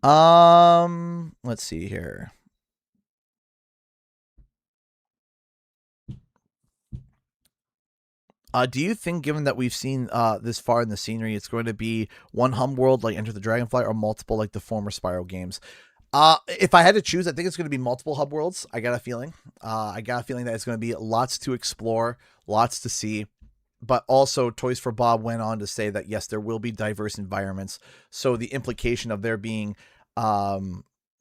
Let's see here. Do you think, given that we've seen this far in the scenery, it's going to be one hub world like Enter the Dragonfly, or multiple like the former Spyro games? If I had to choose, I think it's going to be multiple hub worlds. I got a feeling. I got a feeling that it's going to be lots to explore, lots to see. But also, Toys for Bob went on to say that, yes, there will be diverse environments. So the implication of there being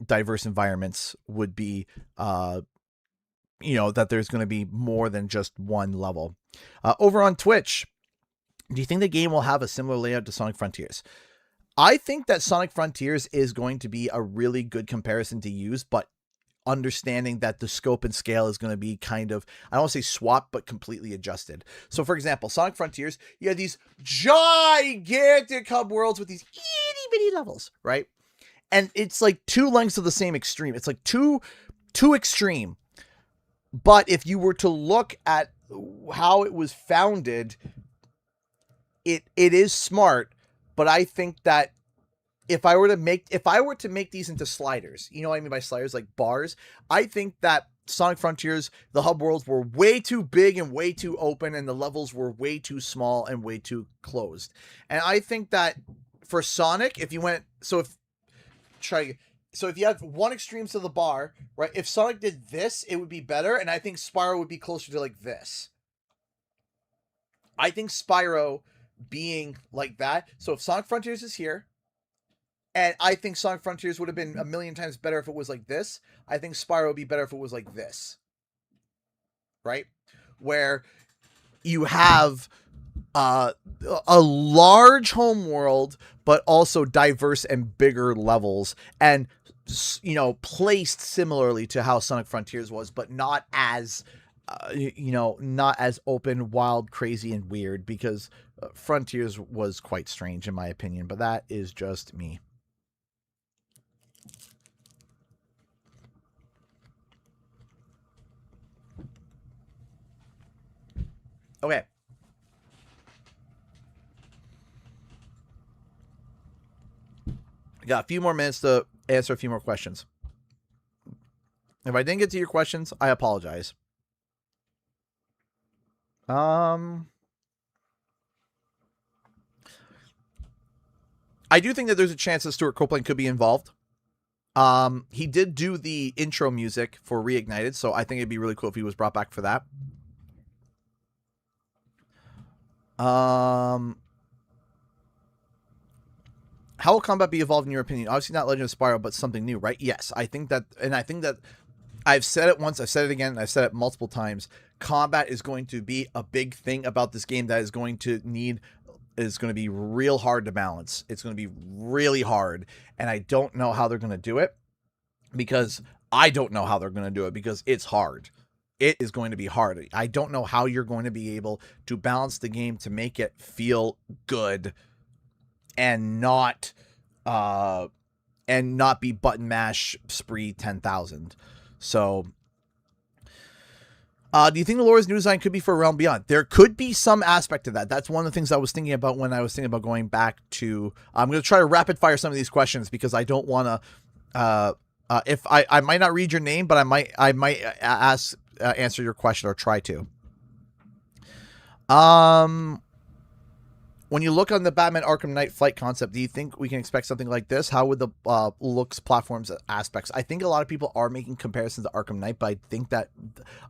diverse environments would be, that there's going to be more than just one level. Over on Twitch, do you think the game will have a similar layout to Sonic Frontiers? I think that Sonic Frontiers is going to be a really good comparison to use, but understanding that the scope and scale is going to be kind of, I don't want to say swapped, but completely adjusted. So for example, Sonic Frontiers, you had these gigantic hub worlds with these itty bitty levels, right? And it's like two lengths of the same extreme. It's like too extreme. But if you were to look at how it was founded, it is smart. But I think that if I were to make these into sliders, you know what I mean by sliders, like bars, I think that Sonic Frontiers, the hub worlds were way too big and way too open, and the levels were way too small and way too closed. And I think that for Sonic, if you have one extreme to the bar, right? If Sonic did this, it would be better, and I think Spyro would be closer to like this. I think Spyro being like that. So if Sonic Frontiers is here, and I think Sonic Frontiers would have been a million times better if it was like this, I think Spyro would be better if it was like this. Right? Where you have a large home world, but also diverse and bigger levels, and placed similarly to how Sonic Frontiers was, but not as not as open, wild, crazy, and weird, because Frontiers was quite strange in my opinion, but that is just me. Okay. I got a few more minutes to answer a few more questions. If I didn't get to your questions, I apologize. I do think that there's a chance that Stuart Copeland could be involved. He did do the intro music for Reignited, so I think it'd be really cool if he was brought back for that. How will combat be evolved in your opinion? Obviously not Legend of Spyro, but something new, right? Yes, I think that, and I think that I've said it once, I've said it again, and I've said it multiple times. Combat is going to be a big thing about this game that is going to be real hard to balance. It's going to be really hard, and I don't know how they're going to do it, because I don't know how they're going to do it, because it's hard. it is going to be hard. I don't know how you're going to be able to balance the game to make it feel good and not be button mash spree 10,000. So do you think the lore's new design could be for Realm Beyond? There could be some aspect of that. That's one of the things I was thinking about when I was thinking about going back to... I'm going to try to rapid fire some of these questions because I don't want to... if I might not read your name, but I might answer your question or try to. When you look on the Batman Arkham Knight flight concept, do you think we can expect something like this? How would the looks, platforms, aspects? I think a lot of people are making comparisons to Arkham Knight, but I think that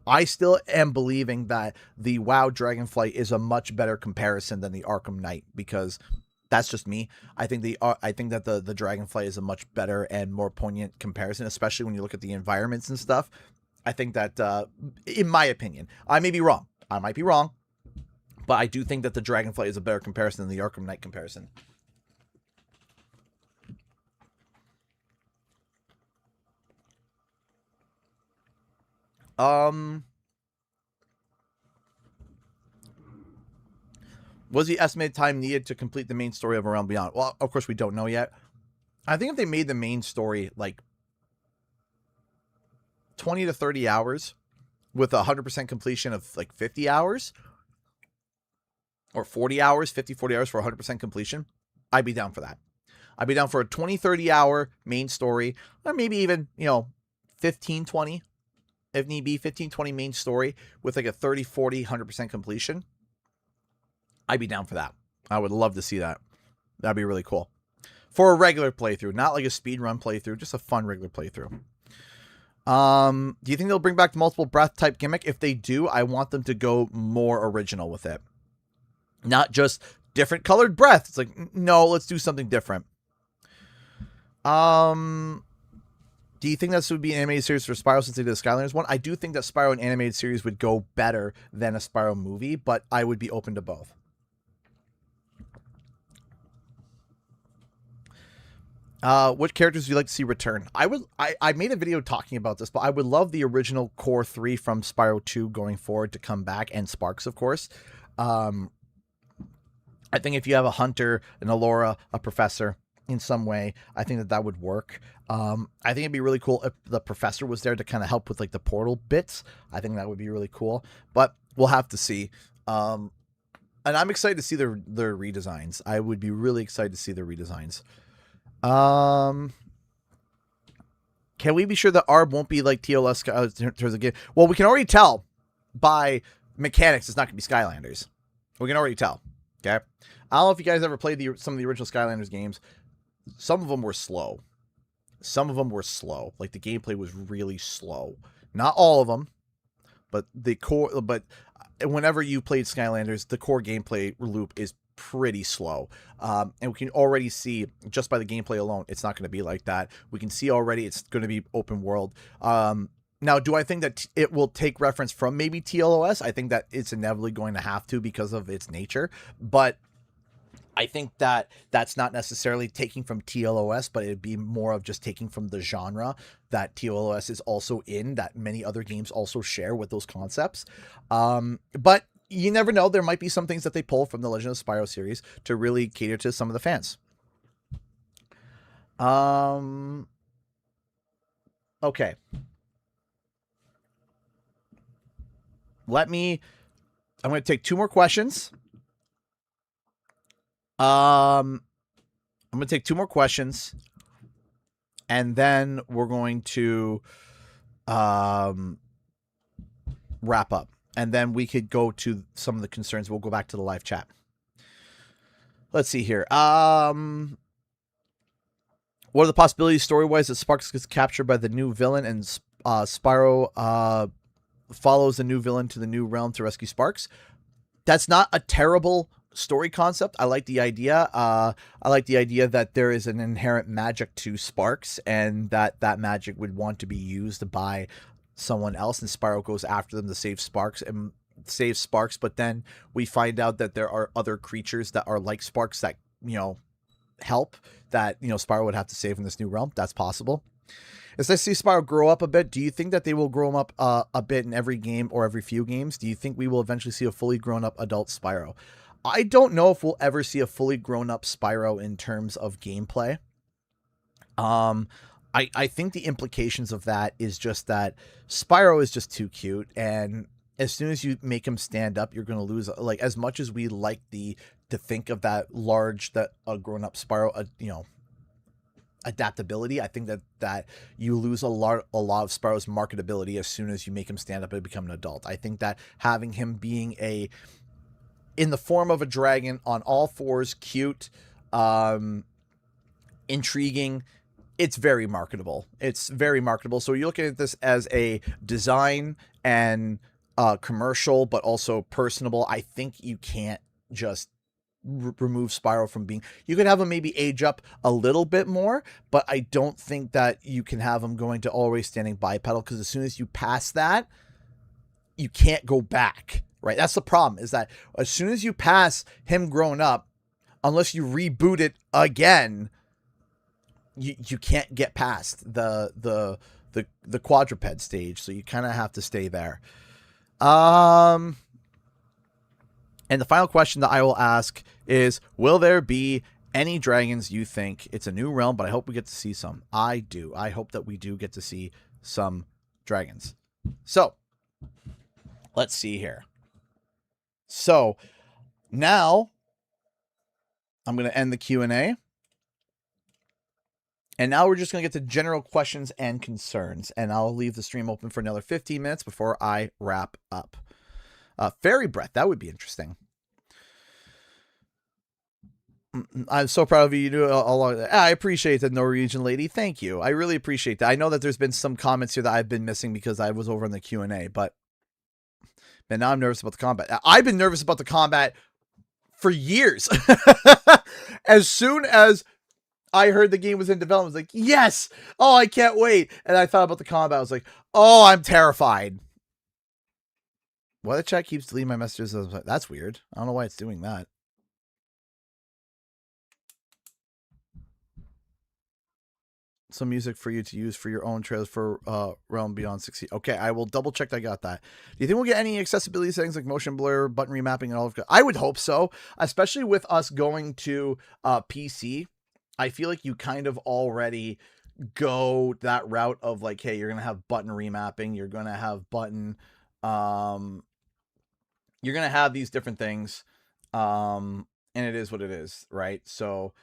I still am believing that the WoW Dragonflight is a much better comparison than the Arkham Knight, because that's just me. I think that the Dragonflight is a much better and more poignant comparison, especially when you look at the environments and stuff. I think that, in my opinion, I may be wrong. I might be wrong. But I do think that the Dragonflight is a better comparison than the Arkham Knight comparison. Was the estimated time needed to complete the main story of A Realm Beyond? Well, of course, we don't know yet. I think if they made the main story like 20 to 30 hours with 100% completion of like 50 hours, or 40 hours, 50, 40 hours for 100% completion, I'd be down for that. I'd be down for a 20, 30 hour main story, or maybe even, 15, 20, if need be, 15, 20 main story with like a 30, 40, 100% completion. I'd be down for that. I would love to see that. That'd be really cool. For a regular playthrough, not like a speedrun playthrough, just a fun regular playthrough. Do you think they'll bring back the multiple breath type gimmick? If they do, I want them to go more original with it. Not just different colored breath. It's like, no, let's do something different. Do you think this would be an animated series for Spyro since they did the Skylanders one? I do think that Spyro an animated series would go better than a Spyro movie, but I would be open to both. What characters would you like to see return? I made a video talking about this, but I would love the original core 3 from Spyro 2 going forward to come back, and Sparks, of course. I think if you have a hunter, an Allura, a professor in some way, I think that would work. I think it'd be really cool if the professor was there to kind of help with like the portal bits. I think that would be really cool, but we'll have to see. And I'm excited to see their redesigns. I would be really excited to see their redesigns. Can we be sure that ARB won't be like TLS in terms of game? Well, we can already tell by mechanics it's not going to be Skylanders. We can already tell. Okay, I don't know if you guys ever played some of the original Skylanders games. Some of them were slow. Like the gameplay was really slow. Not all of them, but the core. But whenever you played Skylanders, the core gameplay loop is pretty slow. And we can already see just by the gameplay alone, it's not going to be like that. We can see already it's going to be open world. Now, do I think that it will take reference from maybe TLOS? I think that it's inevitably going to have to because of its nature. But I think that that's not necessarily taking from TLOS, but it'd be more of just taking from the genre that TLOS is also in, that many other games also share with those concepts. But you never know. There might be some things that they pull from the Legend of Spyro series to really cater to some of the fans. Okay. I'm going to take 2 more questions. I'm going to take 2 more questions, and then we're going to wrap up, and then we could go to some of the concerns. We'll go back to the live chat. Let's see here. What are the possibilities story-wise that Sparks gets captured by the new villain and Spyro follows the new villain to the new realm to rescue Sparks? That's not a terrible story concept. I like the idea. I like the idea that there is an inherent magic to Sparks, and that magic would want to be used by someone else, and Spyro goes after them to save Sparks, but then we find out that there are other creatures that are like Sparks that, help, that, Spyro would have to save in this new realm. That's possible. As I see Spyro grow up a bit, do you think that they will grow him up a bit in every game or every few games? Do you think we will eventually see a fully grown up adult Spyro? I don't know if we'll ever see a fully grown up Spyro in terms of gameplay. I think the implications of that is just that Spyro is just too cute, and as soon as you make him stand up, you're going to lose. Like, as much as we like to think of that a grown up Spyro, adaptability, I think that you lose a lot of Spyro's marketability as soon as you make him stand up and become an adult. I think that having him being in the form of a dragon on all fours, cute, intriguing, it's very marketable. It's very marketable. So you're looking at this as a design and commercial, but also personable. I think you can't just remove Spyro from being. You could have him maybe age up a little bit more, but I don't think that you can have him going to always standing bipedal, because as soon as you pass that, you can't go back. Right? That's the problem. Is that as soon as you pass him grown up, unless you reboot it again, you can't get past the quadruped stage, so you kind of have to stay there. And the final question that I will ask is, will there be any dragons you think? It's a new realm, but I hope we get to see some. I do. I hope that we do get to see some dragons. So, let's see here. So, now I'm going to end the Q&A. And now we're just going to get to general questions and concerns. And I'll leave the stream open for another 15 minutes before I wrap up. Fairy breath. That would be interesting. I'm so proud of you. You do a lot of that. I appreciate that, Norwegian lady. Thank you. I really appreciate that. I know that there's been some comments here that I've been missing because I was over in the Q&A, but man, now I'm nervous about the combat. I've been nervous about the combat for years. As soon as I heard the game was in development, I was like, yes! Oh, I can't wait. And I thought about the combat. I was like, oh, I'm terrified. Why the chat keeps deleting my messages? That's weird. I don't know why it's doing that. Some music for you to use for your own trailers for Realm Beyond 60. Okay, I will double check that I got that. Do you think we'll get any accessibility settings like motion blur, button remapping, and all of that? I would hope so, especially with us going to PC. I feel like you kind of already go that route of like, hey, you're going to have button remapping. You're going to have button, you're going to have these different things. And it is what it is, right? So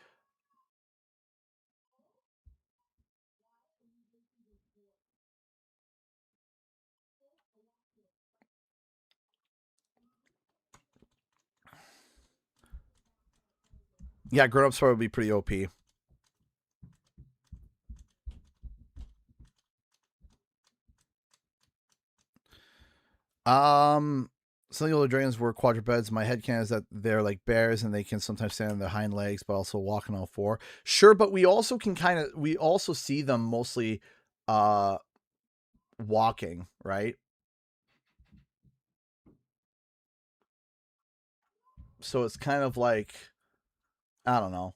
yeah, grown-ups probably be pretty OP. Some of the dragons were quadrupeds. My headcanon is that they're like bears and they can sometimes stand on their hind legs, but also walk on all four. Sure, but we also we also see them mostly walking, right? So it's kind of like, I don't know.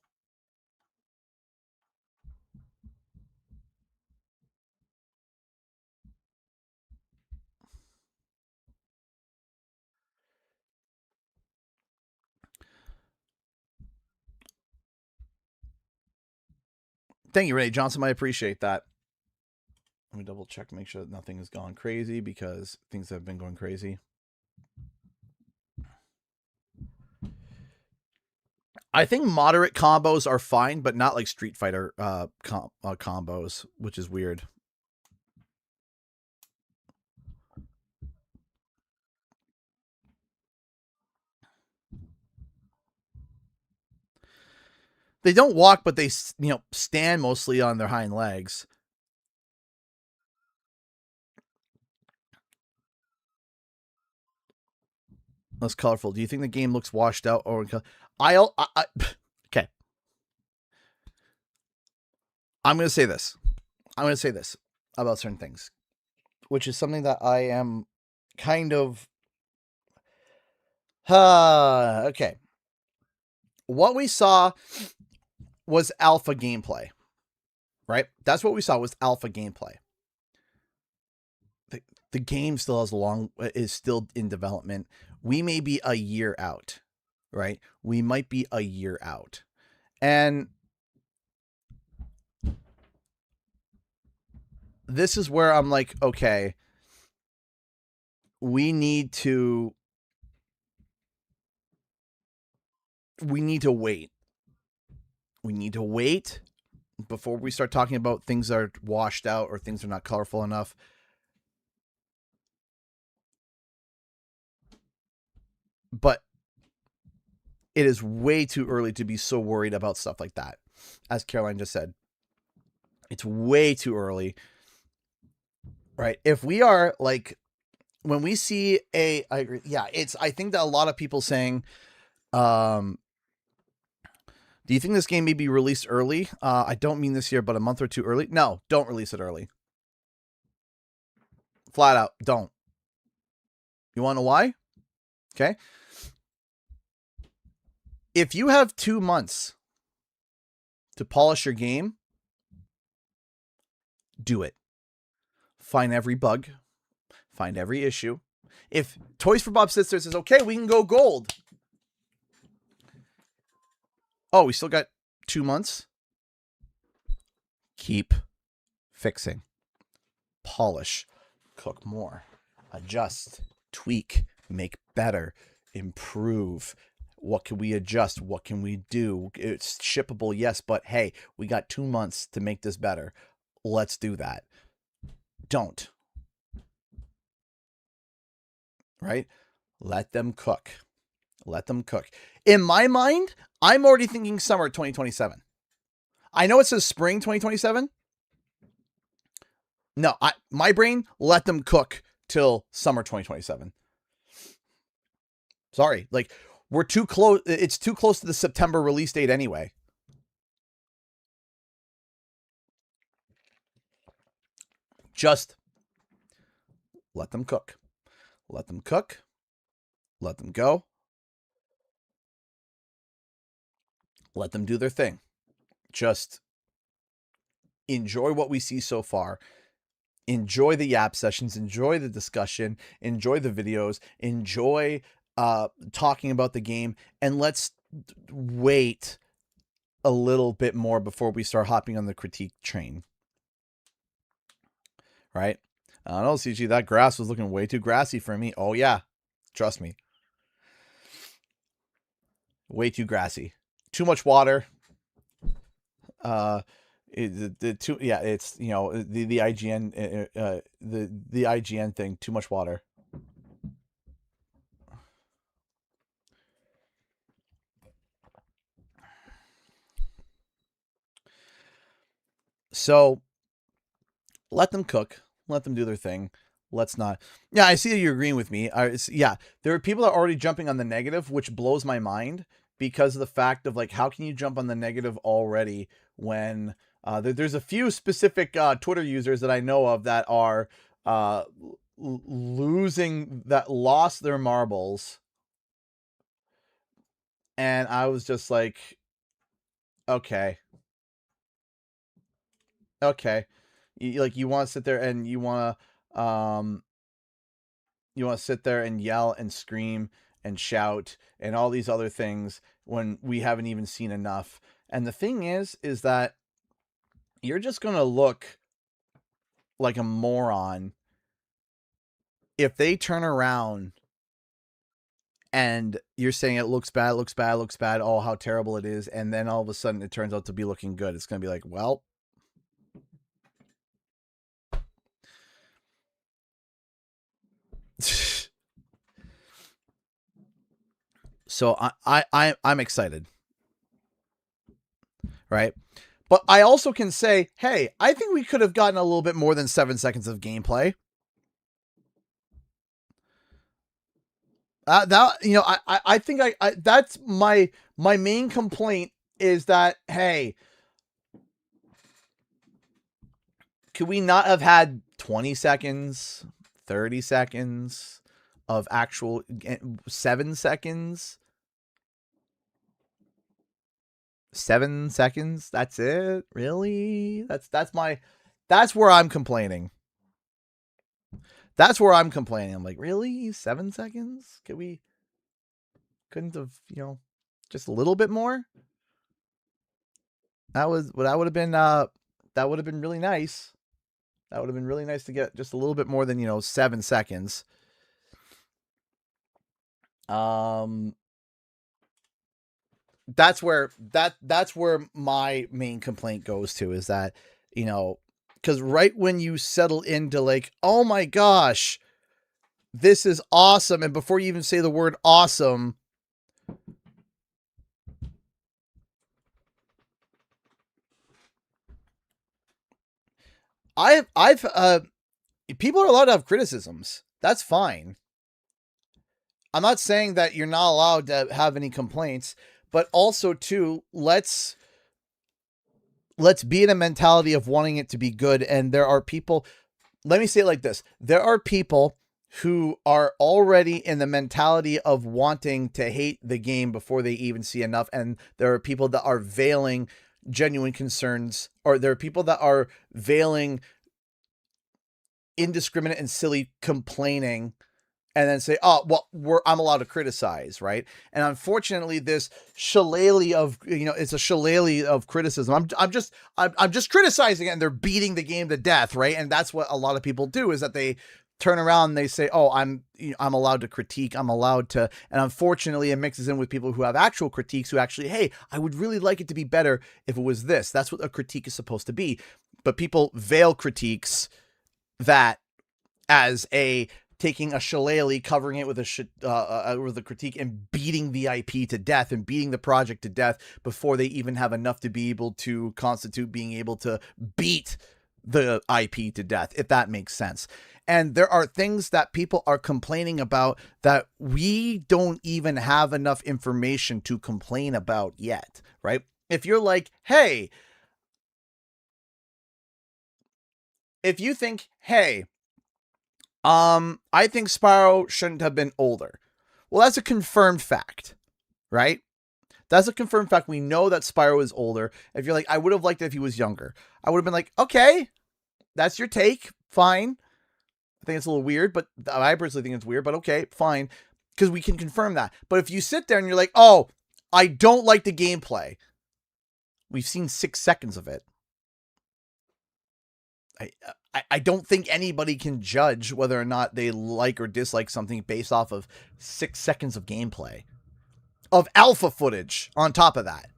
Thank you, Renee Johnson. I appreciate that. Let me double check, make sure that nothing has gone crazy, because things have been going crazy. I think moderate combos are fine, but not like Street Fighter combos, which is weird. They don't walk, but they stand mostly on their hind legs. Less colorful. Do you think the game looks washed out or I okay. I'm going to say this. I'm going to say this about certain things, which is something that I am kind of okay. What we saw was alpha gameplay. right? That's what we saw was alpha gameplay. The game still is still in development. We may be a year out, right? We might be a year out. And this is where I'm like, okay, we need to wait. We need to wait before we start talking about things that are washed out or things that are not colorful enough. But it is way too early to be so worried about stuff like that. As Caroline just said, it's way too early, right? If we are like, when we see I think that a lot of people saying, do you think this game may be released early? I don't mean this year, but a month or two early. No, don't release it early. Flat out, don't. You want to know why? Okay. If you have 2 months to polish your game, do it. Find every bug. Find every issue. If Toys for Bob sits there and says, okay, we can go gold. Oh, we still got 2 months? Keep fixing. Polish. Cook more. Adjust. Tweak. Make better. Improve. What can we adjust? What can we do? It's shippable, yes, but hey, we got 2 months to make this better. Let's do that. Don't. Right? Let them cook. Let them cook. In my mind, I'm already thinking summer 2027. I know it says spring 2027. No, my brain, let them cook till summer 2027. Sorry, like, we're too close. It's too close to the September release date anyway. Just let them cook. Let them cook. Let them go. Let them do their thing. Just enjoy what we see so far. Enjoy the yap sessions. Enjoy the discussion. Enjoy the videos. Enjoy talking about the game. And let's wait a little bit more before we start hopping on the critique train. Right? I don't know, CG, that grass was looking way too grassy for me. Oh, yeah. Trust me. Way too grassy. Too much water. It's, you know, the IGN the IGN thing, too much water. So let them cook, let them do their thing. Let's not. Yeah, I see that you're agreeing with me. Yeah, there are people that are already jumping on the negative, which blows my mind because of the fact of like, how can you jump on the negative already when there's a few specific Twitter users that I know of that are lost their marbles. And I was just like, okay. You want to sit there and you want to sit there and yell and scream and shout and all these other things when we haven't even seen enough. And the thing is that you're just going to look like a moron if they turn around and you're saying it looks bad, oh, how terrible it is, and then all of a sudden it turns out to be looking good. It's going to be like, well, so I'm excited, right? But I also can say, hey, I think we could have gotten a little bit more than 7 seconds of gameplay. I think that's my main complaint is that, hey, could we not have had 20 seconds, 30 seconds of actual 7 seconds? 7 seconds. That's it. Really? That's where I'm complaining. That's where I'm complaining. I'm like, really? 7 seconds? Couldn't have, just a little bit more? That would have been really nice. That would have been really nice to get just a little bit more than, 7 seconds. That's where my main complaint goes to, is that, because right when you settle into like, oh my gosh, this is awesome, and before you even say the word awesome, people are allowed to have criticisms. That's fine. I'm not saying that you're not allowed to have any complaints, but also too, let's be in a mentality of wanting it to be good. And there are people, let me say it like this. There are people who are already in the mentality of wanting to hate the game before they even see enough. And there are people that are veiling genuine concerns, or there are people that are veiling indiscriminate and silly complaining, and then say, oh, well, I'm allowed to criticize, right? And unfortunately, this shillelagh of, it's a shillelagh of criticism. I'm just criticizing it, and they're beating the game to death, right? And that's what a lot of people do, is that they turn around and they say, oh, I'm allowed to critique, I'm allowed to, and unfortunately, it mixes in with people who have actual critiques, who actually, hey, I would really like it to be better if it was this. That's what a critique is supposed to be. But people veil critiques that as taking a shillelagh, covering it with a critique, and beating the IP to death and beating the project to death before they even have enough to be able to constitute being able to beat the IP to death, if that makes sense. And there are things that people are complaining about that we don't even have enough information to complain about yet, right? If you're like, hey, if you think, hey, I think Spyro shouldn't have been older. Well, that's a confirmed fact, right? That's a confirmed fact. We know that Spyro is older. If you're like, I would have liked it if he was younger, I would have been like, okay, that's your take. Fine. I think it's a little weird, but I personally think it's weird, but okay, fine. Because we can confirm that. But if you sit there and you're like, oh, I don't like the gameplay. We've seen 6 seconds of it. I don't think anybody can judge whether or not they like or dislike something based off of 6 seconds of gameplay. Of alpha footage on top of that.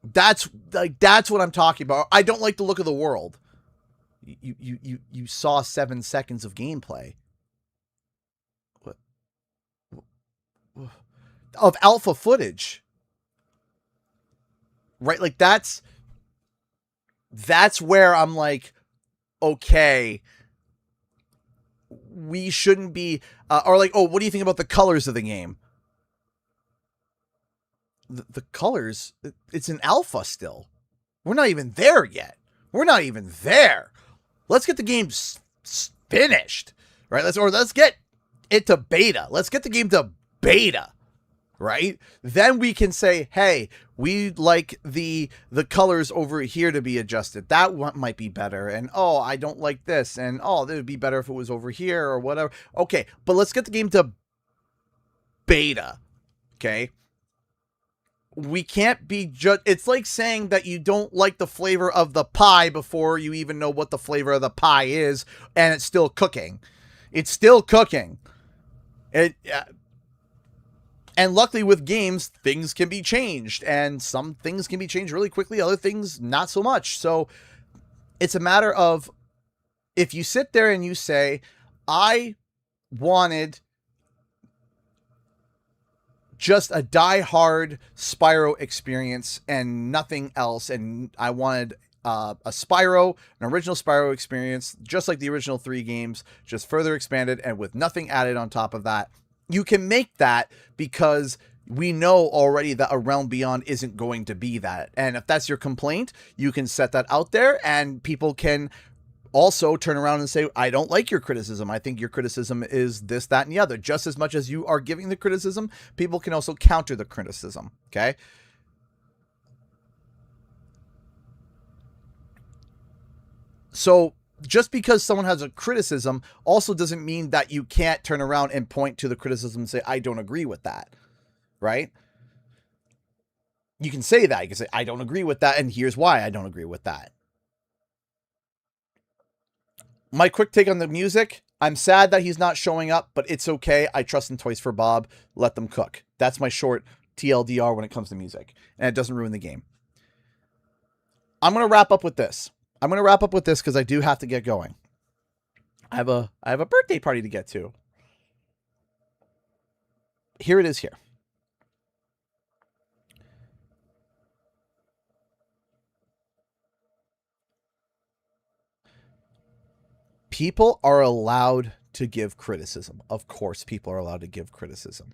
That's what I'm talking about. I don't like the look of the world. You saw 7 seconds of gameplay. What? Of alpha footage. Right? Like that's where I'm like, okay, we shouldn't be, or like, oh, what do you think about the colors of the game? The colors, it's an alpha still. We're not even there yet. We're not even there. Let's get the game finished, right? Let's get it to beta. Let's get the game to beta. Right? Then we can say, hey, we'd like the colors over here to be adjusted. That one might be better. And, oh, I don't like this. And, oh, it would be better if it was over here or whatever. Okay, but let's get the game to beta. Okay? We can't be it's like saying that you don't like the flavor of the pie before you even know what the flavor of the pie is, and it's still cooking. It's still cooking. And luckily with games, things can be changed, and some things can be changed really quickly, other things not so much. So it's a matter of, if you sit there and you say, I wanted just a die-hard Spyro experience and nothing else, and I wanted a Spyro, an original Spyro experience, just like the original 3 games, just further expanded and with nothing added on top of that. You can make that, because we know already that A Realm Beyond isn't going to be that. And if that's your complaint, you can set that out there, and people can also turn around and say, I don't like your criticism. I think your criticism is this, that, and the other. Just as much as you are giving the criticism, people can also counter the criticism. Okay. So just because someone has a criticism also doesn't mean that you can't turn around and point to the criticism and say, I don't agree with that. Right? You can say that. You can say, I don't agree with that, and here's why I don't agree with that. My quick take on the music. I'm sad that he's not showing up, but it's okay. I trust in Toys for Bob. Let them cook. That's my short TLDR when it comes to music. And it doesn't ruin the game. I'm going to wrap up with this. Because I do have to get going. I have a birthday party to get to. Here it is here. People are allowed to give criticism. Of course, people are allowed to give criticism.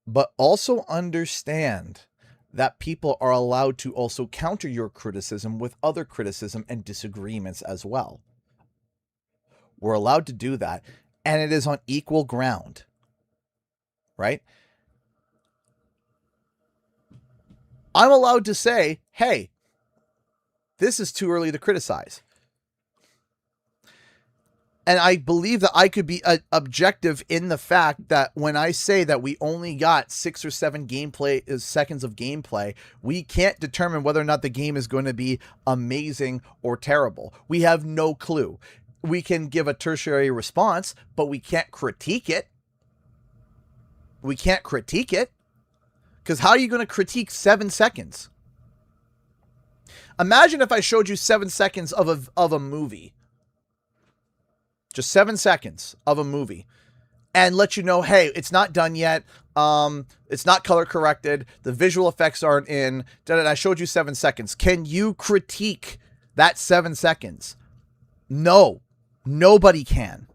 But also understand that people are allowed to also counter your criticism with other criticism and disagreements as well. We're allowed to do that, and it is on equal ground. Right? I'm allowed to say, hey, this is too early to criticize. And I believe that I could be objective in the fact that when I say that we only got 6 or 7 seconds of gameplay, we can't determine whether or not the game is going to be amazing or terrible. We have no clue. We can give a tertiary response, but we can't critique it. Because how are you going to critique 7 seconds? Imagine if I showed you 7 seconds of a movie. Just 7 seconds of a movie and let you know, hey, it's not done yet. It's not color corrected. The visual effects aren't in. I showed you 7 seconds. Can you critique that 7 seconds? No, nobody can.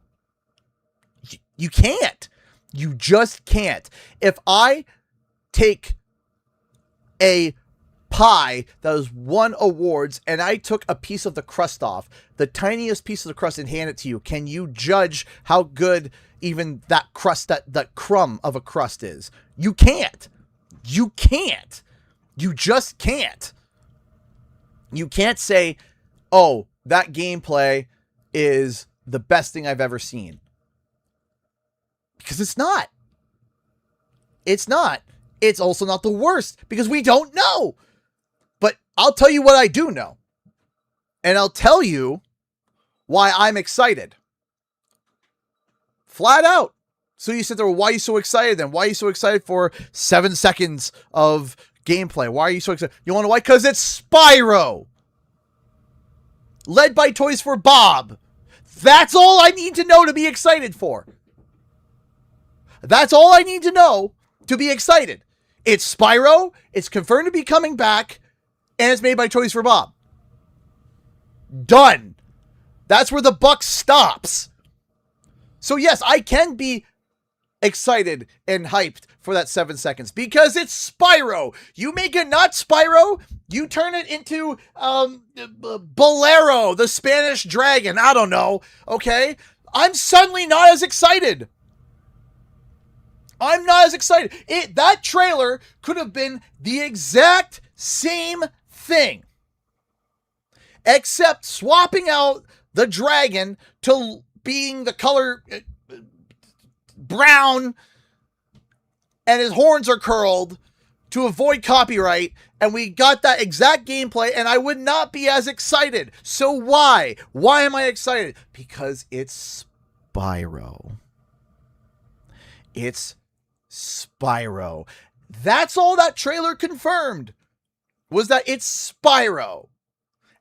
You can't. You just can't. If I take a pie that was won awards and I took a piece of the crust off, the tiniest piece of the crust, and hand it to you, can you judge how good even that crust, that crumb of a crust is? You can't. You can't. You just can't. You can't say, oh, that gameplay is the best thing I've ever seen. Because it's not. It's not. It's also not the worst because we don't know. But I'll tell you what I do know. And I'll tell you why I'm excited. Flat out. So you sit there, why are you so excited then? Why are you so excited for 7 seconds of gameplay? Why are you so excited? You want to know why? Because it's Spyro. Led by Toys for Bob. That's all I need to know to be excited for. That's all I need to know to be excited. It's Spyro. It's confirmed to be coming back. And it's made by Toys for Bob. Done. That's where the buck stops. So yes, I can be excited and hyped for that 7 seconds because it's Spyro. You make it not Spyro, you turn it into Bolero, the Spanish dragon. I don't know. Okay? I'm suddenly not as excited. I'm not as excited. That trailer could have been the exact same thing, except swapping out the dragon to being the color brown and his horns are curled to avoid copyright, and we got that exact gameplay and I would not be as excited. So why am I excited? Because it's Spyro. It's Spyro. That's all that trailer confirmed, was that it's Spyro.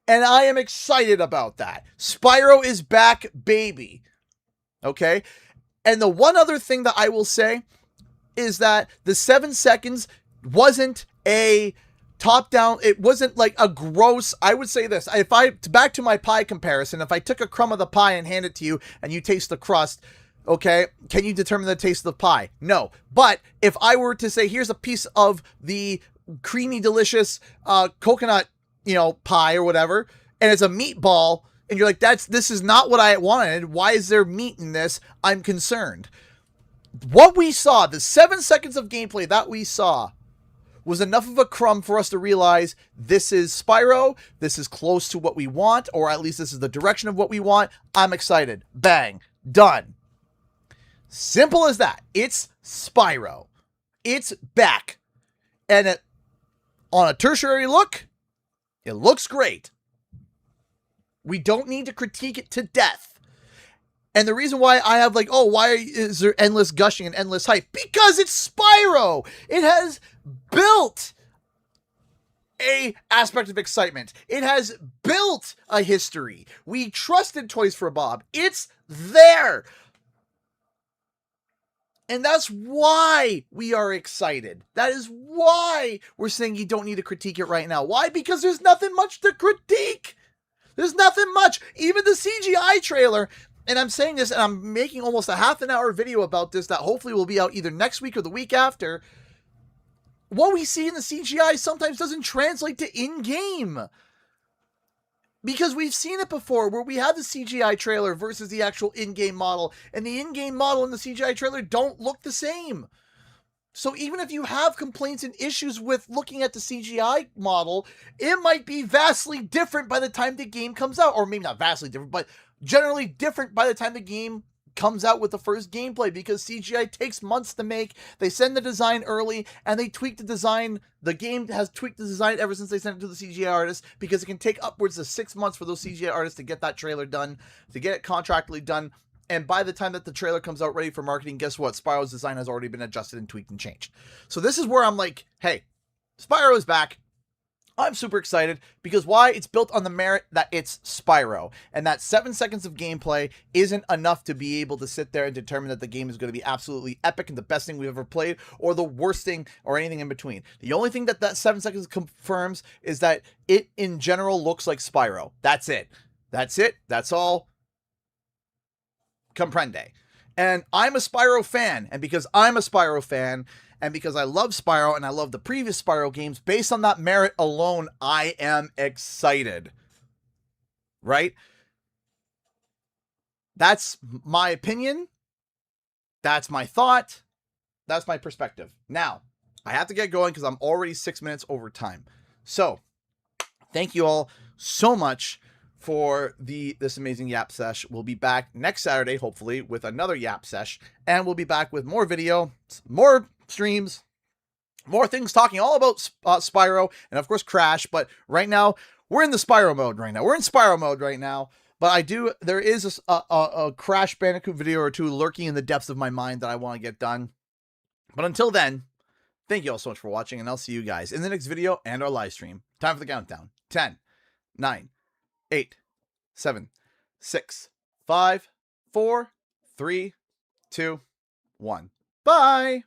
And I am excited about that. Spyro is back, baby. Okay? And the one other thing that I will say is that the 7 seconds wasn't a top-down, it wasn't like a gross, I would say this, back to my pie comparison, if I took a crumb of the pie and hand it to you and you taste the crust, okay, can you determine the taste of the pie? No. But if I were to say, here's a piece of the creamy, delicious coconut, pie or whatever, and it's a meatball, and you're like, this is not what I wanted. Why is there meat in this? I'm concerned. What we saw, the 7 seconds of gameplay that we saw, was enough of a crumb for us to realize this is Spyro, this is close to what we want, or at least this is the direction of what we want. I'm excited. Bang. Done. Simple as that. It's Spyro. It's back. And on a tertiary look, it looks great. We don't need to critique it to death. And the reason why I have like, oh, why is there endless gushing and endless hype? Because it's Spyro. It has built a aspect of excitement. It has built a history. We trusted Toys for Bob. It's there. And that's why we are excited. That is why we're saying you don't need to critique it right now. Why? Because there's nothing much to critique. There's nothing much. Even the CGI trailer, and I'm saying this, and I'm making almost a half-an-hour video about this that hopefully will be out either next week or the week after. What we see in the CGI sometimes doesn't translate to in-game. Because we've seen it before, where we have the CGI trailer versus the actual in-game model, and the in-game model and the CGI trailer don't look the same. So even if you have complaints and issues with looking at the CGI model, it might be vastly different by the time the game comes out. Or maybe not vastly different, but generally different by the time the game comes out with the first gameplay, because CGI takes months to make. They send the design early and they tweak the design. The game has tweaked the design ever since they sent it to the CGI artists, because it can take upwards of 6 months for those CGI artists to get that trailer done, to get it contractually done. And by the time that the trailer comes out ready for marketing, guess what? Spyro's design has already been adjusted and tweaked and changed. So this is where I'm like, hey, Spyro is back. I'm super excited because why? It's built on the merit that it's Spyro, and that 7 seconds of gameplay isn't enough to be able to sit there and determine that the game is going to be absolutely epic and the best thing we've ever played, or the worst thing, or anything in between. The only thing that 7 seconds confirms is that it in general looks like Spyro. That's it. That's it. That's all. Comprende. And I'm a Spyro fan, and because I'm a Spyro fan, and because I love Spyro and I love the previous Spyro games, based on that merit alone, I am excited. Right? That's my opinion. That's my thought. That's my perspective. Now, I have to get going because I'm already 6 minutes over time. So, thank you all so much for this amazing Yap Sesh. We'll be back next Saturday, hopefully, with another Yap Sesh. And we'll be back with more video, more streams, more things talking all about Spyro, and of course Crash. But right now, we're in the Spyro mode right now. We're in Spyro mode right now. But there is a Crash Bandicoot video or two lurking in the depths of my mind that I want to get done. But until then, thank you all so much for watching, and I'll see you guys in the next video and our live stream. Time for the countdown. 10, 9, 8, 7, 6, 5, 4, 3, 2, 1. Bye!